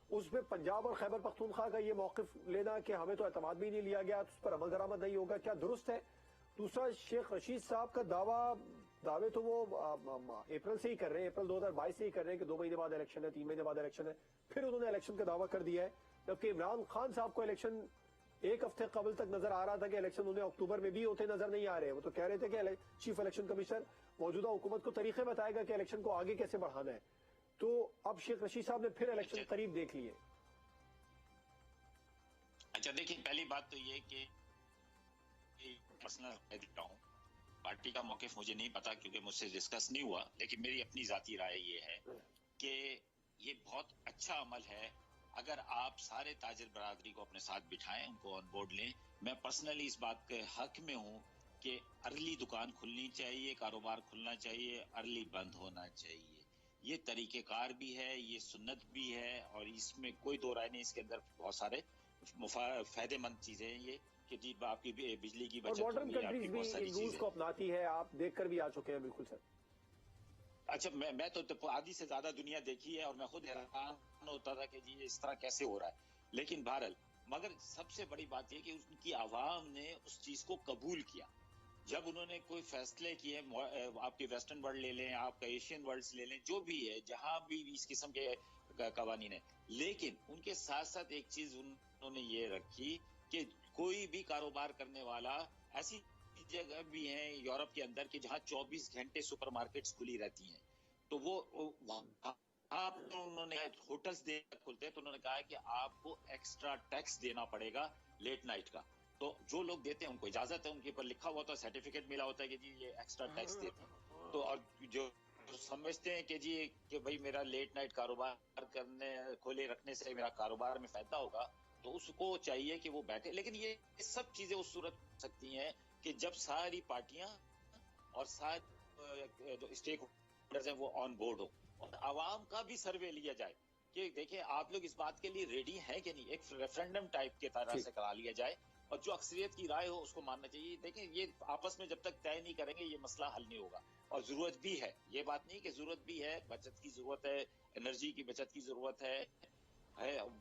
اس میں پنجاب اور خیبر پختونخوا کا یہ موقف لینا کہ ہمیں تو اعتماد بھی نہیں لیا گیا، اس پر عمل درآمد نہیں ہوگا، کیا درست ہے؟ دوسرا، شیخ رشید صاحب کا دعوے تو وہ اپریل سے ہی کر رہے ہیں، اپریل 2022 سے ہی کر رہے ہیں کہ 2 مہینے بعد الیکشن ہے، 3 مہینے بعد الیکشن ہے. پھر انہوں نے الیکشن کا دعویٰ کر دیا ہے، جبکہ عمران خان صاحب کو الیکشن ایک ہفتے قبل تک نظر آ رہا تھا کہ الیکشن انہیں اکتوبر میں بھی ہوتے نظر نہیں آ رہے. وہ تو کہہ رہے تھے کہ چیف الیکشن کمشنر موجودہ حکومت کو طریقے بتائے گا کہ الیکشن کو آگے کیسے بڑھانا ہے. تو اب شیخ رشید صاحب نے پھر الیکشن قریب دیکھ لیے. اچھا دیکھیں، پہلی بات تو یہ کہ پرسنل دیتا ہوں، پارٹی کا موقف مجھے نہیں پتا کیونکہ مجھ سے ڈسکس نہیں ہوا، لیکن میری اپنی ذاتی رائے یہ ہے کہ یہ بہت اچھا عمل ہے اگر آپ سارے تاجر برادری کو اپنے ساتھ بٹھائیں، ان کو آن بورڈ لیں. میں پرسنلی اس بات کے حق میں ہوں کہ ارلی دکان کھلنی چاہیے، کاروبار کھلنا چاہیے، ارلی بند ہونا چاہیے. یہ طریقہ کار بھی ہے، یہ سنت بھی ہے، اور اس میں کوئی دو رائے نہیں. اس کے اندر بہت سارے فائدے مند چیزیں ہیں یہ کہ جی آپ کی بجلی کی بچت ماڈرن ہوگی، آپ کی کنٹریز بہت بھی ساری ان رولز چیزیں. کو اپناتی ہے، آپ دیکھ کر بھی آ چکے ہیں. بالکل سر. اچھا میں تو آدھی سے زیادہ دنیا دیکھی ہے اور میں خود حیران ہوتا تھا کہ جی اس طرح کیسے ہو رہا ہے. لیکن بہرحال مگر سب سے بڑی بات یہ کہ ان کی عوام نے اس چیز کو قبول کیا. جب انہوں نے کوئی فیصلے کیے، آپ کی ویسٹرن ورلڈ لے لیں، آپ کا ایشین ورلڈ لے لیں، جو بھی ہے جہاں بھی اس قسم کے قوانین ہیں، لیکن ان کے ساتھ ساتھ ایک چیز انہوں نے یہ رکھی کہ کوئی بھی کاروبار کرنے والا، ایسی جگہ بھی ہیں یورپ کے اندر کہ جہاں 24 گھنٹے سپر مارکیٹس کھلی رہتی ہیں، تو وہ آپ انہوں نے ہوٹلز کھلتے ہیں تو انہوں نے کہا کہ آپ کو ایکسٹرا ٹیکس دینا پڑے گا لیٹ نائٹ کا. تو جو لوگ دیتے ہیں ان کو اجازت ہے، ان کے اوپر لکھا ہوا ہوتا ہے، سرٹیفکیٹ ملا ہوتا ہے کہ جی یہ ایکسٹرا ٹیکس دیتے ہیں. تو اور جو سمجھتے ہیں کہ جی کہ بھائی میرا لیٹ نائٹ کاروبار کرنے کھولے رکھنے سے میرا کاروبار میں فائدہ ہوگا، تو اس کو چاہیے کہ وہ بیٹھے. لیکن یہ سب چیزیں اس صورت ہو سکتی ہیں کہ جب ساری پارٹیاں اور سارے جو اسٹیک ہولڈرز ہیں وہ آن بورڈ ہو اور عوام کا بھی سروے لیا جائے کہ دیکھیں آپ لوگ اس بات کے لیے ریڈی ہیں کہ نہیں. ایک ریفرینڈم ٹائپ کے طرح سے کرا لیا جائے اور جو اکثریت کی رائے ہو اس کو ماننا چاہیے. دیکھیں یہ آپس میں جب تک طے نہیں کریں گے یہ مسئلہ حل نہیں ہوگا. اور ضرورت بھی ہے، یہ بات نہیں کہ ضرورت بھی ہے، بچت کی ضرورت ہے، انرجی کی بچت کی ضرورت ہے،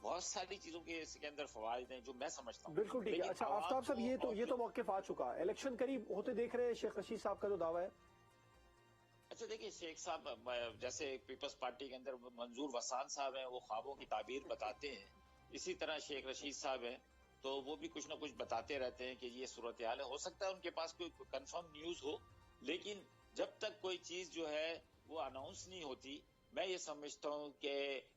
بہت ساری چیزوں کے اس کے اندر فوائد ہیں جو میں سمجھتا ہوں. بالکل ٹھیک ہے. اچھا آفتاب صاحب، یہ تو موقف آ چکا. الیکشن قریب ہوتے دیکھ رہے ہیں شیخ رشید صاحب کا جو دعویٰ ہے. اچھا دیکھیے شیخ صاحب جیسے پیپلز پارٹی کے اندر منظور وسان صاحب ہیں، وہ خوابوں کی تعبیر بتاتے ہیں، اسی طرح شیخ رشید صاحب ہیں تو وہ بھی کچھ نہ کچھ بتاتے رہتے ہیں کہ یہ صورتحال ہے. ہو سکتا ہے ان کے پاس کوئی کنفرم نیوز ہو، لیکن جب تک کوئی چیز جو ہے وہ اناؤنس نہیں ہوتی میں یہ سمجھتا ہوں کہ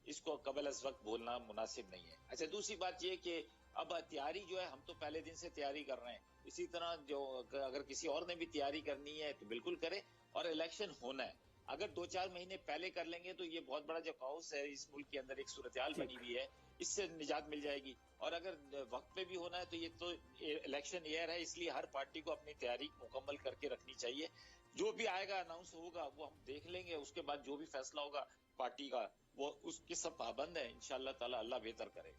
اس کو قبل از وقت بولنا مناسب نہیں ہے. اچھا دوسری بات یہ کہ اب تیاری جو ہے ہم تو پہلے دن سے تیاری کر رہے ہیں، اسی طرح جو اگر کسی اور نے بھی تیاری کرنی ہے تو بالکل کرے. اور الیکشن ہونا ہے، اگر 2-4 مہینے پہلے کر لیں گے تو یہ بہت بڑا جو کاؤس ہے اس ملک کے اندر ایک صورتحال بنی ہوئی ہے، اس سے نجات مل جائے گی. اور اگر وقت پہ بھی ہونا ہے تو یہ تو الیکشن ایئر ہے، اس لیے ہر پارٹی کو اپنی تیاری مکمل کر کے رکھنی چاہیے. جو بھی آئے گا اناؤنس ہوگا وہ ہم دیکھ لیں گے، اس کے بعد جو بھی فیصلہ ہوگا پارٹی کا وہ اس کے سب پابند ہے. انشاءاللہ تعالی اللہ بہتر کرے.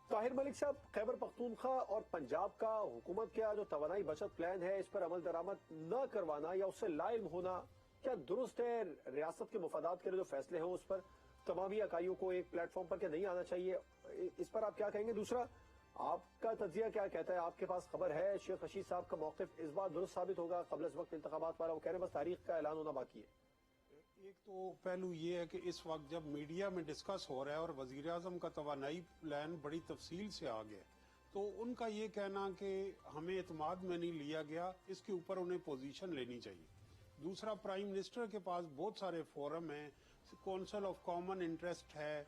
طاہر ملک صاحب، خیبر پختونخوا اور پنجاب کا حکومت کا جو توانائی بچت پلان ہے اس پر عمل درآمد نہ کروانا یا اس سے لا علم ہونا کیا درست ہے؟ ریاست کے مفادات کے لیے جو فیصلے ہوں اس پر تمامی اکائیوں کو ایک پلیٹ فارم پر کیا نہیں آنا چاہیے؟ اس پر آپ کیا کہیں گے؟ دوسرا، آپ کا تجزیہ کیا کہتا ہے؟ آپ کے پاس خبر ہے شیخ رشید صاحب کا موقف اس بار درست ثابت ہوگا قبل از وقت انتخابات والا؟ وہ کہہ رہے ہیں بس تاریخ کا اعلان ہونا باقی ہے. ایک تو پہلو یہ ہے کہ اس وقت جب میڈیا میں ڈسکس ہو رہا ہے اور وزیر اعظم کا توانائی پلان بڑی تفصیل سے آ گیا تو ان کا یہ کہنا کہ ہمیں اعتماد میں نہیں لیا گیا، اس کے اوپر انہیں پوزیشن لینی چاہیے. دوسرا، پرائم منسٹر کے پاس بہت سارے فورم ہیں، کونسل آف کامن انٹرسٹ ہے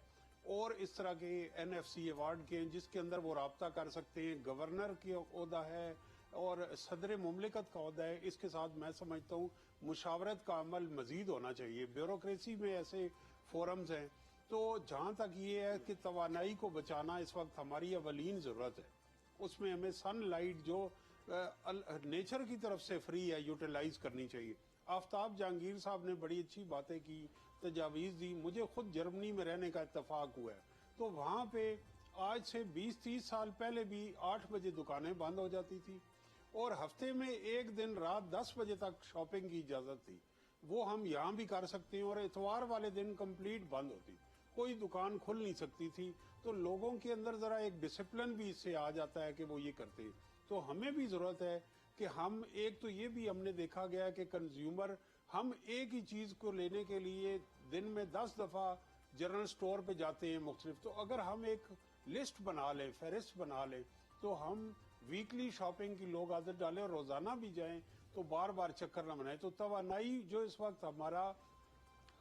اور اس طرح کے NFC ایوارڈ کے ہیں جس کے اندر وہ رابطہ کر سکتے ہیں. گورنر کی عہدہ ہے اور صدر مملکت کا عہدہ ہے. اس کے ساتھ میں سمجھتا ہوں مشاورت کا عمل مزید ہونا چاہیے. بیوروکریسی میں ایسے فورمز ہیں तो जहाँ तक ये है कि तवानाई को बचाना इस वक्त हमारी अवलीन ज़रूरत है, उसमें हमें सनलाइट जो नेचर की तरफ से फ्री है यूटिलाइज करनी चाहिए। आफ्ताब जहांगीर साहब ने बड़ी अच्छी बातें की, तजावीज़ दी। मुझे खुद जर्मनी में रहने का इत्तेफाक हुआ है, तो वहाँ पे आज से 20-30 साल पहले भी 8 बजे दुकानें बंद हो जाती थी और हफ्ते में एक दिन रात 10 बजे तक शॉपिंग की इजाज़त थी। वो हम यहाँ भी कर सकते हैं और इतवार वाले दिन कंप्लीट बंद होती, कोई दुकान खुल नहीं सकती थी। तो लोगों के अंदर ज़रा एक डिसिप्लिन भी इससे आ जाता है कि वो ये करते हैं। तो हमें भी ज़रूरत है कि हम एक तो ये भी हमने देखा गया कि कंज्यूमर हम एक ही चीज़ को लेने के लिए दिन में 10 दफ़ा जनरल स्टोर पे जाते हैं मुख्तलिफ। तो अगर हम एक लिस्ट बना लें, फहरिस्त बना लें, तो हम वीकली शॉपिंग की लोग आदत डालें और रोज़ाना भी जाएं, तो बार बार चक्कर न बनाए। तो तवानाई जो इस वक्त हमारा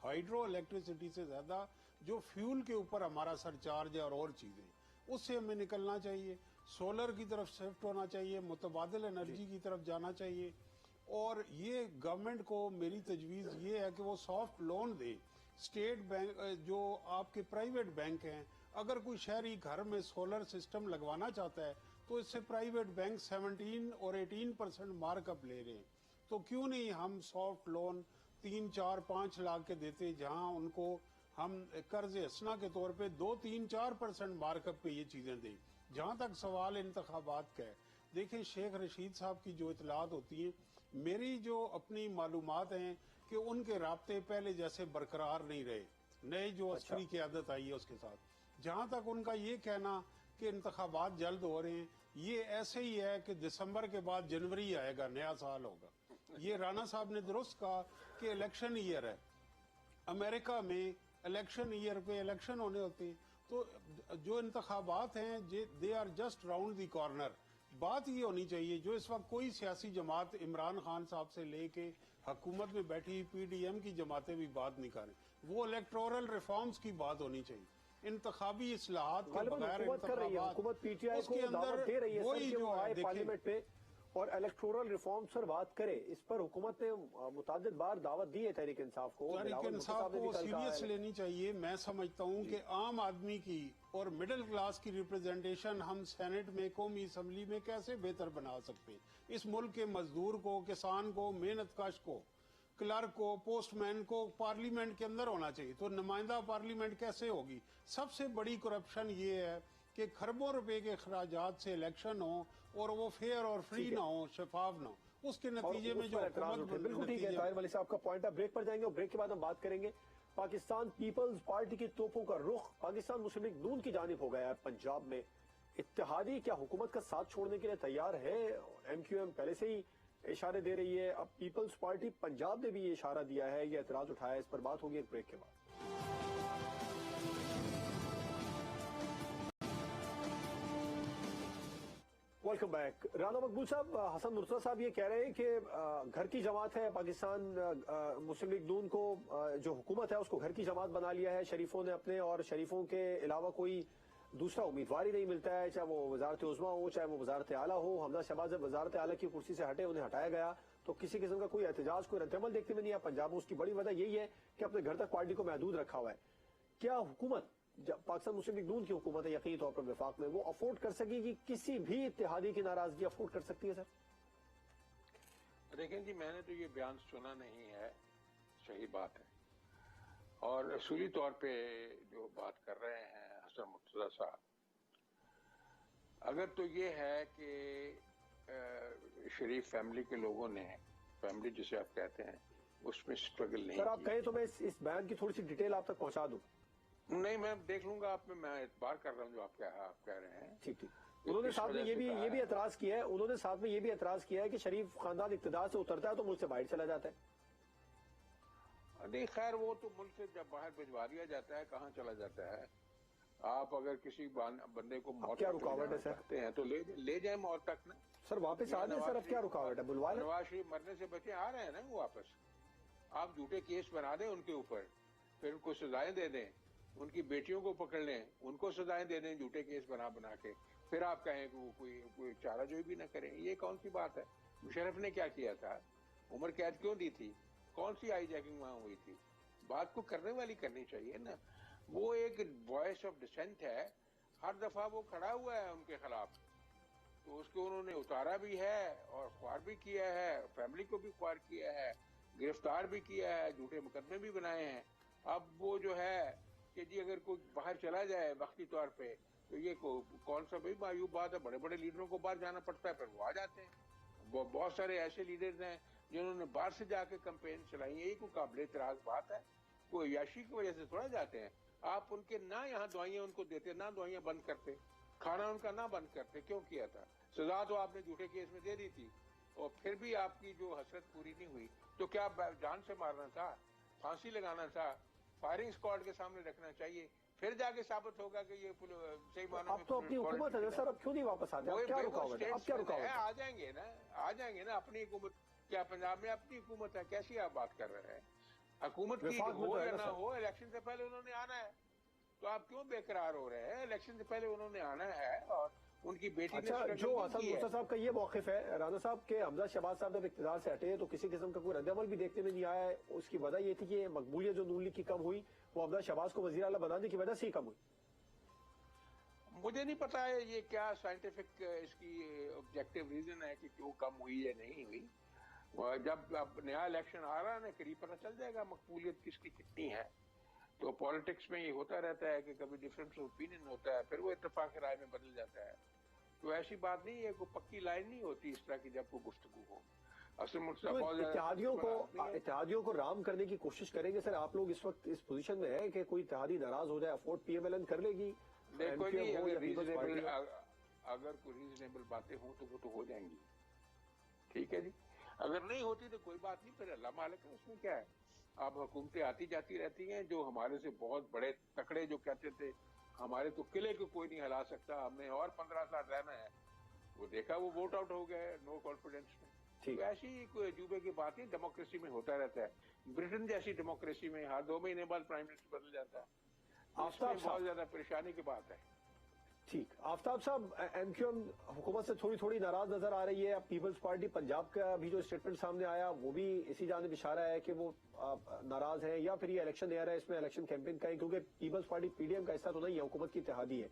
हाइड्रो इलेक्ट्रिसिटी से ज़्यादा जो फ्यूल के ऊपर हमारा सरचार्ज है और चीज़ें, उससे हमें निकलना चाहिए। सोलर की तरफ शिफ्ट होना चाहिए, मुतबादिल एनर्जी की तरफ जाना चाहिए। और ये गवर्नमेंट को मेरी तजवीज़ ये है कि वो सॉफ्ट लोन दे। स्टेट बैंक जो आपके प्राइवेट बैंक हैं, अगर कोई शहरी घर में सोलर सिस्टम लगवाना चाहता है तो इससे प्राइवेट बैंक 17 और 18% मार्कअप ले रहे हैं। तो क्यों नहीं हम सॉफ्ट लोन 3, 4, 5 लाख के देते, जहां उनको हम कर्ज हसना के तौर पे 2, 3, 4% मार्कअप पे ये चीजें दें। जहां तक सवाल इंतखाबात का है, देखिए शेख रशीद साहब की जो इतलात होती है, मेरी जो अपनी मालूमात हैं कि उनके राब्ते पहले जैसे बरकरार नहीं रहे, नए जो अस्करी क़यादत आई है उसके साथ। जहां तक उनका ये कहना कि इंतखाबात जल्द हो रहे हैं, ये ऐसे ही है कि दिसंबर के बाद जनवरी आएगा, नया साल होगा। ये राणा साहब ने दुरुस्त कहा कि इलेक्शन ईयर है, अमेरिका में इलेक्शन ईयर पे इलेक्शन होने होते हैं, तो जो इंतखाबात हैं they are just round the corner. बात ये होनी चाहिए, जो इस वक्त कोई सियासी जमात इमरान खान साहब से लेके हुकूमत में बैठी PDM की जमातें भी बात नहीं कर रही, वो इलेक्टोरल रिफॉर्म्स की बात होनी चाहिए। इंतखाबी इस्लाहात के बगैर हुकूमत PTI को दावत दे रही है सर कि वो आए पार्लियामेंट पे और इलेक्टोरल रिफॉर्म्स पर बात करे। इस पर हुकूमत ने मुतअद्दिद बार दावत दी है तहरीक इंसाफ को। तहरीक इंसाफ को सीरियस लेनी चाहिए। मैं समझता हूँ कि आम आदमी की और मिडिल क्लास की रिप्रेजेंटेशन हम सेनेट में, कौमी असम्बली में कैसे बेहतर बना सकते हैं। इस मुल्क के मजदूर को, किसान को, मेहनत कश को, क्लर्क को, पोस्टमैन को पार्लियामेंट के अंदर होना चाहिए। तो नुमाइंदा पार्लियामेंट कैसे होगी? सबसे बड़ी करप्शन ये है कि खरबों रुपए के अखराजात से इलेक्शन हो और वो फेयर और फ्री ना हो, शफाफ ना हो, उसके नतीजे में जो बिल्कुल ठीक है। ताहिर मलिक साहब का पॉइंट है। ब्रेक पर जाएंगे और ब्रेक के बाद हम बात करेंगे पाकिस्तान पीपल्स पार्टी की तोपों का रुख पाकिस्तान मुस्लिम लीग नून की जानिब हो गया है। पंजाब में इत्तेहादी क्या हुकूमत का साथ छोड़ने के लिए तैयार है? MQM पहले से ही इशारे दे रही है, अब पीपल्स पार्टी पंजाब ने भी ये इशारा दिया है, ये एतराज उठाया। इस पर बात होगी एक ब्रेक के बाद। Welcome back. राना मकबूल साहब, हसन मुर्तज़ा साहब ये कह रहे हैं कि घर की जमात है पाकिस्तान मुस्लिम लीग नून को, जो हुकूमत है उसको घर की जमात बना लिया है शरीफों ने अपने, और शरीफों के अलावा कोई दूसरा उम्मीदवार ही नहीं मिलता है, चाहे वो वजारत उज़्मा हो, चाहे वो वजारत आला हो। हमजा शहबाज जब वजारत आला की कुर्सी से हटे, उन्हें हटाया गया तो किसी किस्म का कोई एहतजाज, कोई रद्दअमल देखने में नहीं आया पंजाब में। उसकी बड़ी वजह यही है कि अपने घर तक पार्टी को महदूद रखा हुआ है। क्या हुकूमत, पाकिस्तान मुस्लिम लीग नून की हुकूमत है यकीनी तौर पर विफाक में, वो अफोर्ड कर सकेगी? किसी भी इत्तेहादी की नाराजगी अफोर्ड कर सकती है? सर देखें जी, मैंने तो ये बयान सुना नहीं है, सही बात है। और असूली तौर पे जो बात कर रहे हैं हसन मुर्तज़ा साहब, अगर तो ये है कि शरीफ फैमिली के लोगों ने, फैमिली जिसे आप कहते हैं, उसमें स्ट्रगल नहीं। सर आप कहें तो मैं इस बयान की थोड़ी सी डिटेल आप तक पहुंचा दूं। नहीं, मैं देख लूंगा आप में, मैं इतबार कर रहा हूँ जो आप कह रहे हैं। ठीक ठीक। उन्होंने साथ में ये भी एतराज किया है, उन्होंने साथ में ये भी एतराज किया है कि शरीफ खानदान इक्तदार से उतरता है तो मुल्क से बाहर चला जाता है। नहीं खैर, वो तो मुल्क से जब बाहर भिजवा दिया जाता है, कहाँ चला जाता है। आप अगर किसी बंदे को मौत क्या रुकावट है सर? हैं तो ले जाए मौत तक ना। सर वापस आ जाए सर, अब क्या रुकावट है? बुलवा नवाज शरीफ मरने से बचे आ रहे हैं ना वो वापस। आप झूठे केस बना दें उनके ऊपर, फिर उनको सजाएं दे दें, उनकी बेटियों को पकड़ लें, उनको सजाएं दे दें झूठे केस बना के, फिर आप कहें कि वो कोई चाराजोई भी ना करें। ये कौन सी बात है? मुशर्रफ ने क्या किया था? उम्र कैद क्यों दी थी? कौन सी हाईजैकिंग वहां हुई थी? बात को करने वाली करनी चाहिए ना। وہ ایک وائس آف ڈسینٹ ہے، ہر دفعہ وہ کھڑا ہوا ہے ان کے خلاف، تو اس کو انہوں نے اتارا بھی ہے اور خوار بھی کیا ہے، فیملی کو بھی خوار کیا ہے، گرفتار بھی کیا ہے، جھوٹے مقدمے بھی بنائے ہیں۔ اب وہ جو ہے کہ جی اگر کوئی باہر چلا جائے وقتی طور پہ تو یہ کون سا بھائی معیوب بات ہے، بڑے بڑے لیڈروں کو باہر جانا پڑتا ہے، پھر وہ آ جاتے ہیں۔ بہت سارے ایسے لیڈرز ہیں جنہوں نے باہر سے جا کے کمپین چلائی ہے، یہ کوئی قابل اعتراض بات ہے؟ کوئی عیاشی کی وجہ سے تھوڑا جاتے ہیں۔ آپ ان کے نہ یہاں دوائیاں ان کو دیتے، نہ دوائیاں بند کرتے، کھانا ان کا نہ بند کرتے، کیوں کیا تھا؟ سزا تو آپ نے جھوٹے کیس میں دے دی تھی اور پھر بھی آپ کی جو حسرت پوری نہیں ہوئی، تو کیا جان سے مارنا تھا، پھانسی لگانا تھا، فائرنگ اسکواڈ کے سامنے رکھنا چاہیے، پھر جا کے ثابت ہوگا کہ یہ صحیح معنوں میں اب تو اپنی حکومت ہے سر، اب کیوں نہیں واپس آتے؟ اب کیا رکاوٹ ہے؟ اب کیا رکاوٹ ہے؟ آ جائیں گے نا، آ جائیں گے نا اپنی حکومت۔ کیا پنجاب میں اپنی حکومت ہے؟ کیسی آپ بات کر رہے ہیں؟ حکومت کی ہو یا نہ ہو، الیکشن سے پہلے انہوں نے آنا ہے، تو آپ کیوں بے قرار ہو رہے ہیں؟ الیکشن سے پہلے انہوں نے آنا ہے اور ان کی بیٹی نے اچھا، جو حسن مرزا صاحب کا یہ موقف ہے رانا صاحب کے حمزہ شہباز صاحب جب اقتدار سے ہٹے تو کسی قسم کا کوئی رد عمل بھی دیکھنے میں نہیں آیا ہے، اس کی وجہ یہ تھی کہ مقبولیت جو نون لیگ کی کم ہوئی وہ حمزہ شہباز کو وزیر اعلیٰ بنانے کی وجہ سے ہی کم ہوئی؟ مجھے نہیں پتا ہے یہ کیا سائنٹیفک اس کی آبجیکٹیو ریزن ہے کہ کیوں کم ہوئی یا نہیں ہوئی۔ جب اب نیا الیکشن آ رہا ہے نا قریب، پتہ چل جائے گا مقبولیت کس کی کتنی ہے۔ تو پالیٹکس میں یہ ہوتا رہتا ہے کہ کبھی ڈفرینس آف اوپینین ہوتا ہے، پھر وہ اتفاق رائے میں بدل جاتا ہے۔ تو ایسی بات نہیں ہے، کوئی پکی لائن نہیں ہوتی اس طرح کی جب کوئی گفتگو ہو۔ اتحادیوں کو رام کرنے کی کوشش کریں گے سر؟ آپ لوگ اس وقت اس پوزیشن میں ہیں کہ کوئی اتحادی ناراض ہو جائے، afford P M L N کر لے گی؟ دیکھو جی، اگر کوئی ریزنیبل باتیں ہوں تو وہ تو ہو جائیں گی، ٹھیک ہے جی۔ اگر نہیں ہوتی تو کوئی بات نہیں، پھر اللہ مالک ہے، اس میں کیا ہے۔ اب حکومتیں آتی جاتی رہتی ہیں، جو ہمارے سے بہت بڑے تکڑے جو کہتے تھے ہمارے تو قلعے کو کوئی نہیں ہلا سکتا، ہمیں اور 15 سال رہنا ہے، وہ دیکھا وہ ووٹ آؤٹ ہو گئے نو کانفیڈنس میں۔ تو ایسی کوئی عجوبے کی بات نہیں، ڈیموکریسی میں ہوتا رہتا ہے۔ برٹن جیسی ڈیموکریسی میں ہر 2 مہینے بعد پرائم منسٹر بدل جاتا ہے، اس میں بہت زیادہ پریشانی کی بات ہے۔ ٹھیک، آفتاب صاحب، ایم کیو ایم حکومت سے تھوڑی ناراض نظر آ رہی ہے۔ اب پیپلز پارٹی پنجاب کا بھی جو اسٹیٹمنٹ سامنے آیا وہ بھی اسی جانب اشارہ ہے کہ وہ ناراض ہیں، یا پھر یہ الیکشن ایئر ہے، اس میں الیکشن کیمپین کا ہے، کیونکہ Peoples Party P D M کا حصہ تو نہیں ہے، حکومت کی اتحادی ہے۔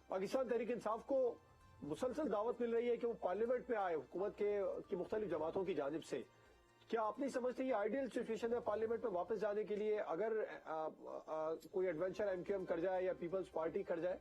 پاکستان تحریک انصاف کو مسلسل دعوت مل رہی ہے کہ وہ پارلیمنٹ میں آئے حکومت کی مختلف جماعتوں کی جانب سے۔ کیا آپ نہیں سمجھتے یہ آئیڈیل سچویشن ہے پارلیمنٹ میں واپس جانے کے لیے اگر کوئی ایڈونچر ایم کیو ایم کر جائے یا پیپلز پارٹی کر جائے؟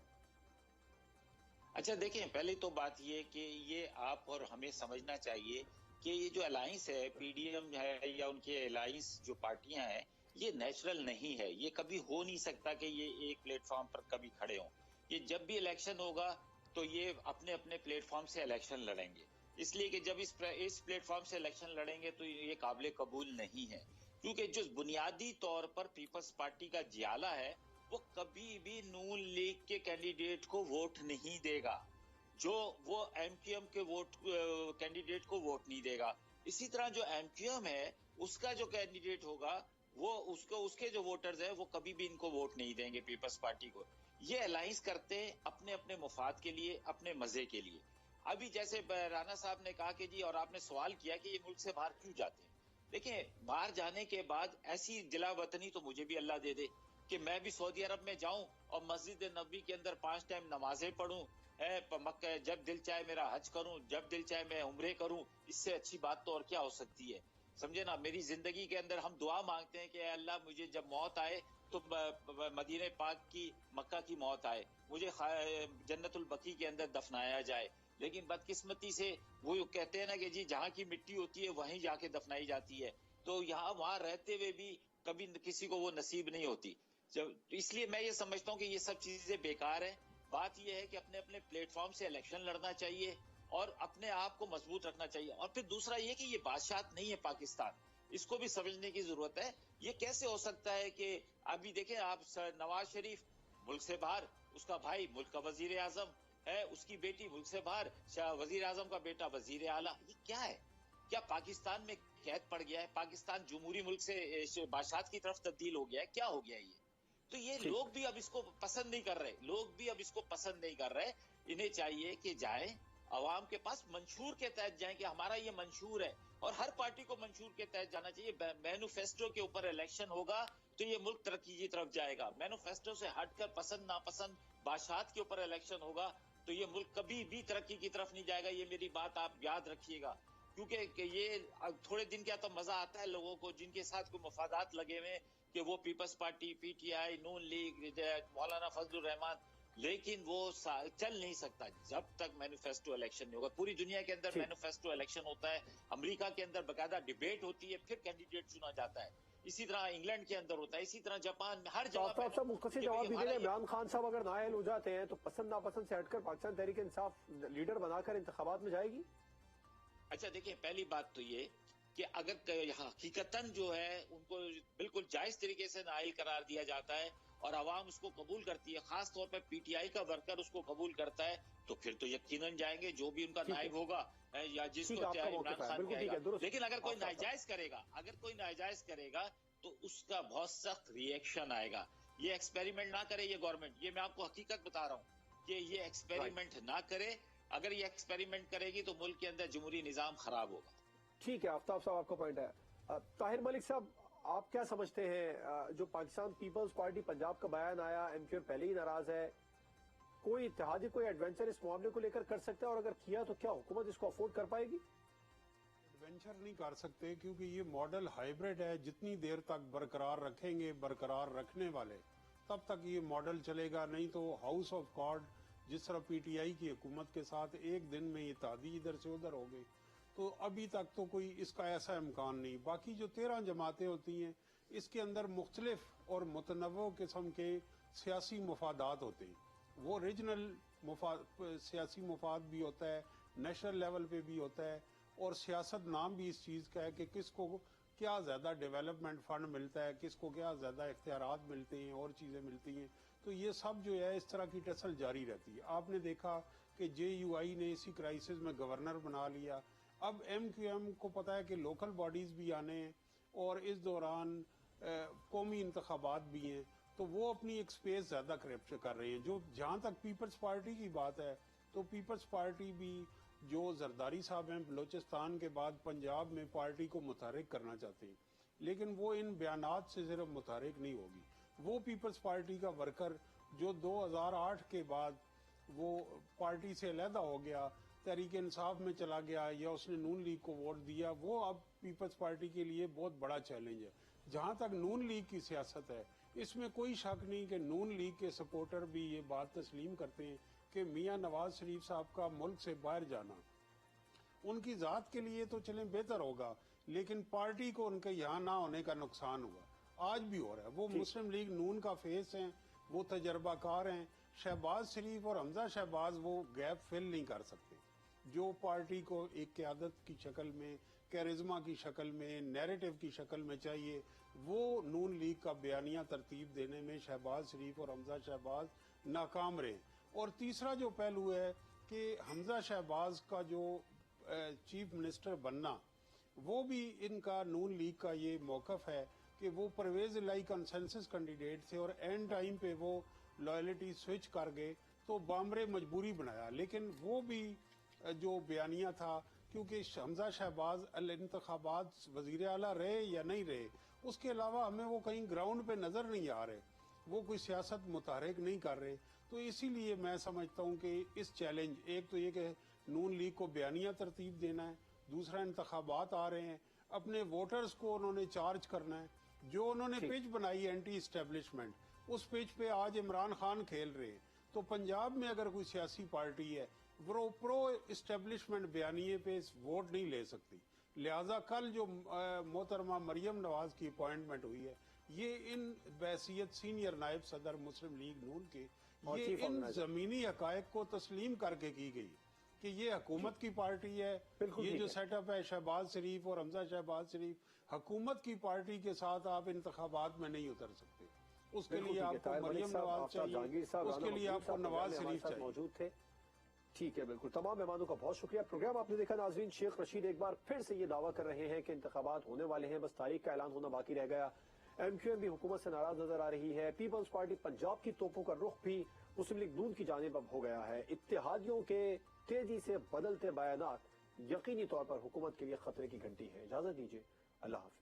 اچھا دیکھیں، پہلی تو بات یہ کہ یہ آپ اور ہمیں سمجھنا چاہیے کہ یہ جو الائنس ہے، پی ڈی ایم ہے یا ان کے الائنس جو پارٹیاں ہیں، یہ نیچرل نہیں ہے، یہ کبھی ہو نہیں سکتا کہ یہ ایک پلیٹ فارم پر کبھی کھڑے ہوں۔ یہ جب بھی الیکشن ہوگا تو یہ اپنے اپنے پلیٹ فارم سے الیکشن لڑیں گے، اس لیے کہ جب اس پلیٹ فارم سے الیکشن لڑیں گے تو یہ قابل قبول نہیں ہے، کیونکہ جو بنیادی طور پر پیپلز پارٹی کا جیالہ ہے وہ کبھی بھی نون لیگ کے کینڈیڈیٹ کو ووٹ نہیں دے گا، جو وہ ایم کیو ایم کے کینڈیڈیٹ کو ووٹ نہیں دے گا۔ اسی طرح جو ایم کیو ایم ہے اس کا جو کینڈیڈیٹ ہوگا وہ اس کے جو ووٹرز ہیں وہ کبھی بھی ان کو ووٹ نہیں دیں گے پیپلز پارٹی کو۔ یہ الائنس کرتے ہیں اپنے اپنے مفاد کے لیے، اپنے مزے کے لیے۔ ابھی جیسے رانا صاحب نے کہا کہ جی، اور آپ نے سوال کیا کہ یہ ملک سے باہر کیوں جاتے ہیں۔ دیکھیں، باہر جانے کے بعد ایسی دلا وطنی تو مجھے بھی اللہ دے دے کہ میں بھی سعودی عرب میں جاؤں اور مسجد نبوی کے اندر 5 ٹائم نمازیں پڑھوں، مکہ جب دل چاہے میرا حج کروں، جب دل چاہے میں عمرے کروں، اس سے اچھی بات تو اور کیا ہو سکتی ہے؟ سمجھے نا، میری زندگی کے اندر ہم دعا مانگتے ہیں کہ اے اللہ مجھے جب موت آئے تو مدینہ پاک کی، مکہ کی موت آئے، مجھے جنت البقیع کے اندر دفنایا جائے۔ لیکن بدقسمتی سے وہ کہتے ہیں نا کہ جی جہاں کی مٹی ہوتی ہے وہیں جا کے دفنائی جاتی ہے، تو یہاں وہاں رہتے ہوئے بھی کبھی کسی کو وہ نصیب نہیں ہوتی۔ اس لیے میں یہ سمجھتا ہوں کہ یہ سب چیزیں بیکار ہیں۔ بات یہ ہے کہ اپنے اپنے پلیٹ فارم سے الیکشن لڑنا چاہیے اور اپنے آپ کو مضبوط رکھنا چاہیے۔ اور پھر دوسرا یہ کہ یہ بادشاہت نہیں ہے پاکستان، اس کو بھی سمجھنے کی ضرورت ہے۔ یہ کیسے ہو سکتا ہے کہ ابھی دیکھیں آپ، نواز شریف ملک سے باہر، اس کا بھائی ملک کا وزیر اعظم ہے، اس کی بیٹی ملک سے باہر، وزیر اعظم کا بیٹا وزیر اعلیٰ۔ یہ کیا ہے؟ کیا پاکستان میں قید پڑ گیا ہے؟ پاکستان جمہوری ملک سے بادشاہت کی طرف تبدیل ہو گیا ہے؟ کیا ہو گیا یہ؟ تو یہ لوگ بھی اب اس کو پسند نہیں کر رہے، انہیں چاہیے کہ جائیں عوام کے پاس منشور کے تحت جائیں کہ ہمارا یہ منشور ہے، اور ہر پارٹی کو منشور کے تحت جانا چاہیے۔ مینیفیسٹو کے اوپر الیکشن ہوگا تو یہ ملک ترقی کی طرف جائے گا. مینیفیسٹو سے ہٹ کر پسند ناپسند بادشاہت کے اوپر الیکشن ہوگا تو یہ ملک کبھی بھی ترقی کی طرف نہیں جائے گا. یہ میری بات آپ یاد رکھیے گا، کیونکہ یہ تھوڑے دن کیا تو مزہ آتا ہے لوگوں کو جن کے ساتھ کوئی مفادات لگے ہوئے کہ وہ Peoples Party, P T I, Noon League, Maulana Fazl الرحمان، لیکن وہ چل نہیں سکتا جب تک مینیفیسٹو الیکشن نہیں ہوگا. پوری دنیا کے اندر مینیفیسٹو الیکشن ہوتا ہے، امریکہ کے اندر باقاعدہ ڈیبیٹ ہوتی ہے، پھر کینڈیڈیٹ چنا جاتا ہے. اسی طرح انگلینڈ کے اندر ہوتا ہے، اسی طرح جاپان میں، ہر جگہ. آفتاب صاحب مختصر جواب دیجیے، عمران خان صاحب اگر نااہل ہو جاتے ہیں تو پسند ناپسند سے ہٹ کر پاکستان تحریک انصاف لیڈر بنا کر انتخابات میں جائے گی؟ اچھا دیکھیں، پہلی بات تو یہ کہ اگر حقیقتاً جو ہے ان کو بالکل جائز طریقے سے نااہل قرار دیا جاتا ہے اور عوام اس کو قبول کرتی ہے، خاص طور پہ پی ٹی آئی کا ورکر اس کو قبول کرتا ہے، تو پھر تو یقیناً جائیں گے جو بھی ان کا نائب ہوگا یا جس کو چاہے عمران خان کہے گا. لیکن اگر کوئی ناجائز کرے گا تو اس کا بہت سخت ری ایکشن آئے گا. یہ ایکسپیریمنٹ نہ کرے یہ گورنمنٹ، یہ میں آپ کو حقیقت بتا رہا ہوں کہ یہ ایکسپیریمنٹ نہ کرے. اگر یہ ایکسپیریمنٹ کرے گی تو ملک کے اندر جمہوری نظام خراب ہوگا. ٹھیک ہے، آفتاب صاحب آپ کا پوائنٹ ہے. طاہر ملک صاحب، آپ کیا سمجھتے ہیں جو پاکستان پیپلز پارٹی پنجاب کا بیان آیا، ایم کیو ایم پہلے ہی ناراض ہے، کوئی اتحادی کوئی ایڈونچر اس معاملے کو لے کر سکتا ہے، اور اگر کیا تو کیا حکومت اس کو افورڈ کر پائے گی؟ ایڈونچر نہیں کر سکتے کیونکہ یہ ماڈل ہائیبریڈ ہے. جتنی دیر تک برقرار رکھیں گے برقرار رکھنے والے تب تک یہ ماڈل چلے گا. نہیں تو ہاؤس آف کارڈ جس طرح پی ٹی آئی کی حکومت کے ساتھ ایک دن میں یہ اتحادی ادھر سے ادھر ہو گئی، تو ابھی تک تو کوئی اس کا ایسا امکان نہیں. باقی جو 13 جماعتیں ہوتی ہیں اس کے اندر مختلف اور متنوع قسم کے سیاسی مفادات ہوتے ہیں. وہ ریجنل سیاسی مفاد بھی ہوتا ہے، نیشنل لیول پہ بھی ہوتا ہے، اور سیاست نام بھی اس چیز کا ہے کہ کس کو کیا زیادہ ڈیولپمنٹ فنڈ ملتا ہے، کس کو کیا زیادہ اختیارات ملتے ہیں اور چیزیں ملتی ہیں. تو یہ سب جو ہے اس طرح کی ٹسل جاری رہتی ہے. آپ نے دیکھا کہ جے یو آئی نے اسی کرائسس میں گورنر بنا لیا. اب ایم کیو ایم کو پتا ہے کہ لوکل باڈیز بھی آنے ہیں اور اس دوران قومی انتخابات بھی ہیں، تو وہ اپنی ایک سپیس زیادہ کریپچر کر رہے ہیں. جو جہاں تک پیپلز پارٹی کی بات ہے تو پیپلز پارٹی بھی جو زرداری صاحب ہیں بلوچستان کے بعد پنجاب میں پارٹی کو متحرک کرنا چاہتے ہیں، لیکن وہ ان بیانات سے صرف متحرک نہیں ہوگی. وہ پیپلز پارٹی کا ورکر جو 2008 کے بعد وہ پارٹی سے علیحدہ ہو گیا، تحریک انصاف میں چلا گیا یا اس نے نون لیگ کو ووٹ دیا، وہ اب پیپلز پارٹی کے لیے بہت بڑا چیلنج ہے. جہاں تک نون لیگ کی سیاست ہے اس میں کوئی شک نہیں کہ نون لیگ کے سپورٹر بھی یہ بات تسلیم کرتے ہیں کہ میاں نواز شریف صاحب کا ملک سے باہر جانا ان کی ذات کے لیے تو چلیں بہتر ہوگا، لیکن پارٹی کو ان کے یہاں نہ ہونے کا نقصان ہوا. آج بھی ہو رہا ہے. وہ مسلم لیگ نون کا فیس ہیں، وہ تجربہ کار ہیں. شہباز شریف اور حمزہ شہباز وہ گیپ فل نہیں کر سکتے جو پارٹی کو ایک قیادت کی شکل میں، کیرزما کی شکل میں، نیریٹو کی شکل میں چاہیے. وہ نون لیگ کا بیانیہ ترتیب دینے میں شہباز شریف اور حمزہ شہباز ناکام رہے. اور تیسرا جو پہلو ہے کہ حمزہ شہباز کا جو چیف منسٹر بننا، وہ بھی ان کا نون لیگ کا یہ موقف ہے کہ وہ پرویز الہی کنسنسس کینڈیڈیٹ تھے اور اینڈ ٹائم پہ وہ لائلٹی سوئچ کر گئے تو بامرے مجبوری بنایا. لیکن وہ بھی جو بیانیہ تھا، کیونکہ حمزہ شہباز الانتخابات وزیر اعلیٰ رہے یا نہیں رہے، اس کے علاوہ ہمیں وہ کہیں گراؤنڈ پہ نظر نہیں آ رہے، وہ کوئی سیاست متحرک نہیں کر رہے. تو اسی لیے میں سمجھتا ہوں کہ اس چیلنج، ایک تو یہ کہ نون لیگ کو بیانیہ ترتیب دینا ہے، دوسرا انتخابات آ رہے ہیں، اپنے ووٹرز کو انہوں نے چارج کرنا ہے. جو انہوں نے پچ بنائی اینٹی اسٹیبلشمنٹ، اس پچ پہ آج عمران خان کھیل رہے ہیں. تو پنجاب میں اگر کوئی سیاسی پارٹی ہے وہ پرو اسٹیبلشمنٹ بیانیے پہ ووٹ نہیں لے سکتی. لہذا کل جو محترمہ مریم نواز کی اپوائنٹمنٹ ہوئی ہے، یہ ان بحیثیت سینئر نائب صدر مسلم لیگ نون کے، یہ ان زمینی حقائق کو تسلیم کر کے کی گئی کہ یہ حکومت کی پارٹی ہے. یہ جو سیٹ اپ ہے شہباز شریف اور حمزہ شہباز شریف، حکومت کی پارٹی کے ساتھ آپ انتخابات میں نہیں اتر سکتے. اس کے لیے آپ کو مریم نواز چاہیے، اس کے لیے آپ کو نواز شریف چاہیے. موجود تھے. ٹھیک ہے، بالکل. تمام مہمانوں کا بہت شکریہ. پروگرام آپ نے دیکھا. ناظرین، شیخ رشید ایک بار پھر سے یہ دعویٰ کر رہے ہیں کہ انتخابات ہونے والے ہیں، بس تاریخ کا اعلان ہونا باقی رہ گیا. ایم کیو ایم بھی حکومت سے ناراض نظر آ رہی ہے. پیپلز پارٹی پنجاب کی توپوں کا رخ بھی مسلم لیگ نون کی جانب اب ہو گیا ہے. اتحادیوں کے تیزی سے بدلتے بیانات یقینی طور پر حکومت کے لیے خطرے کی گھنٹی ہے. اجازت دیجیے، اللہ حافظ.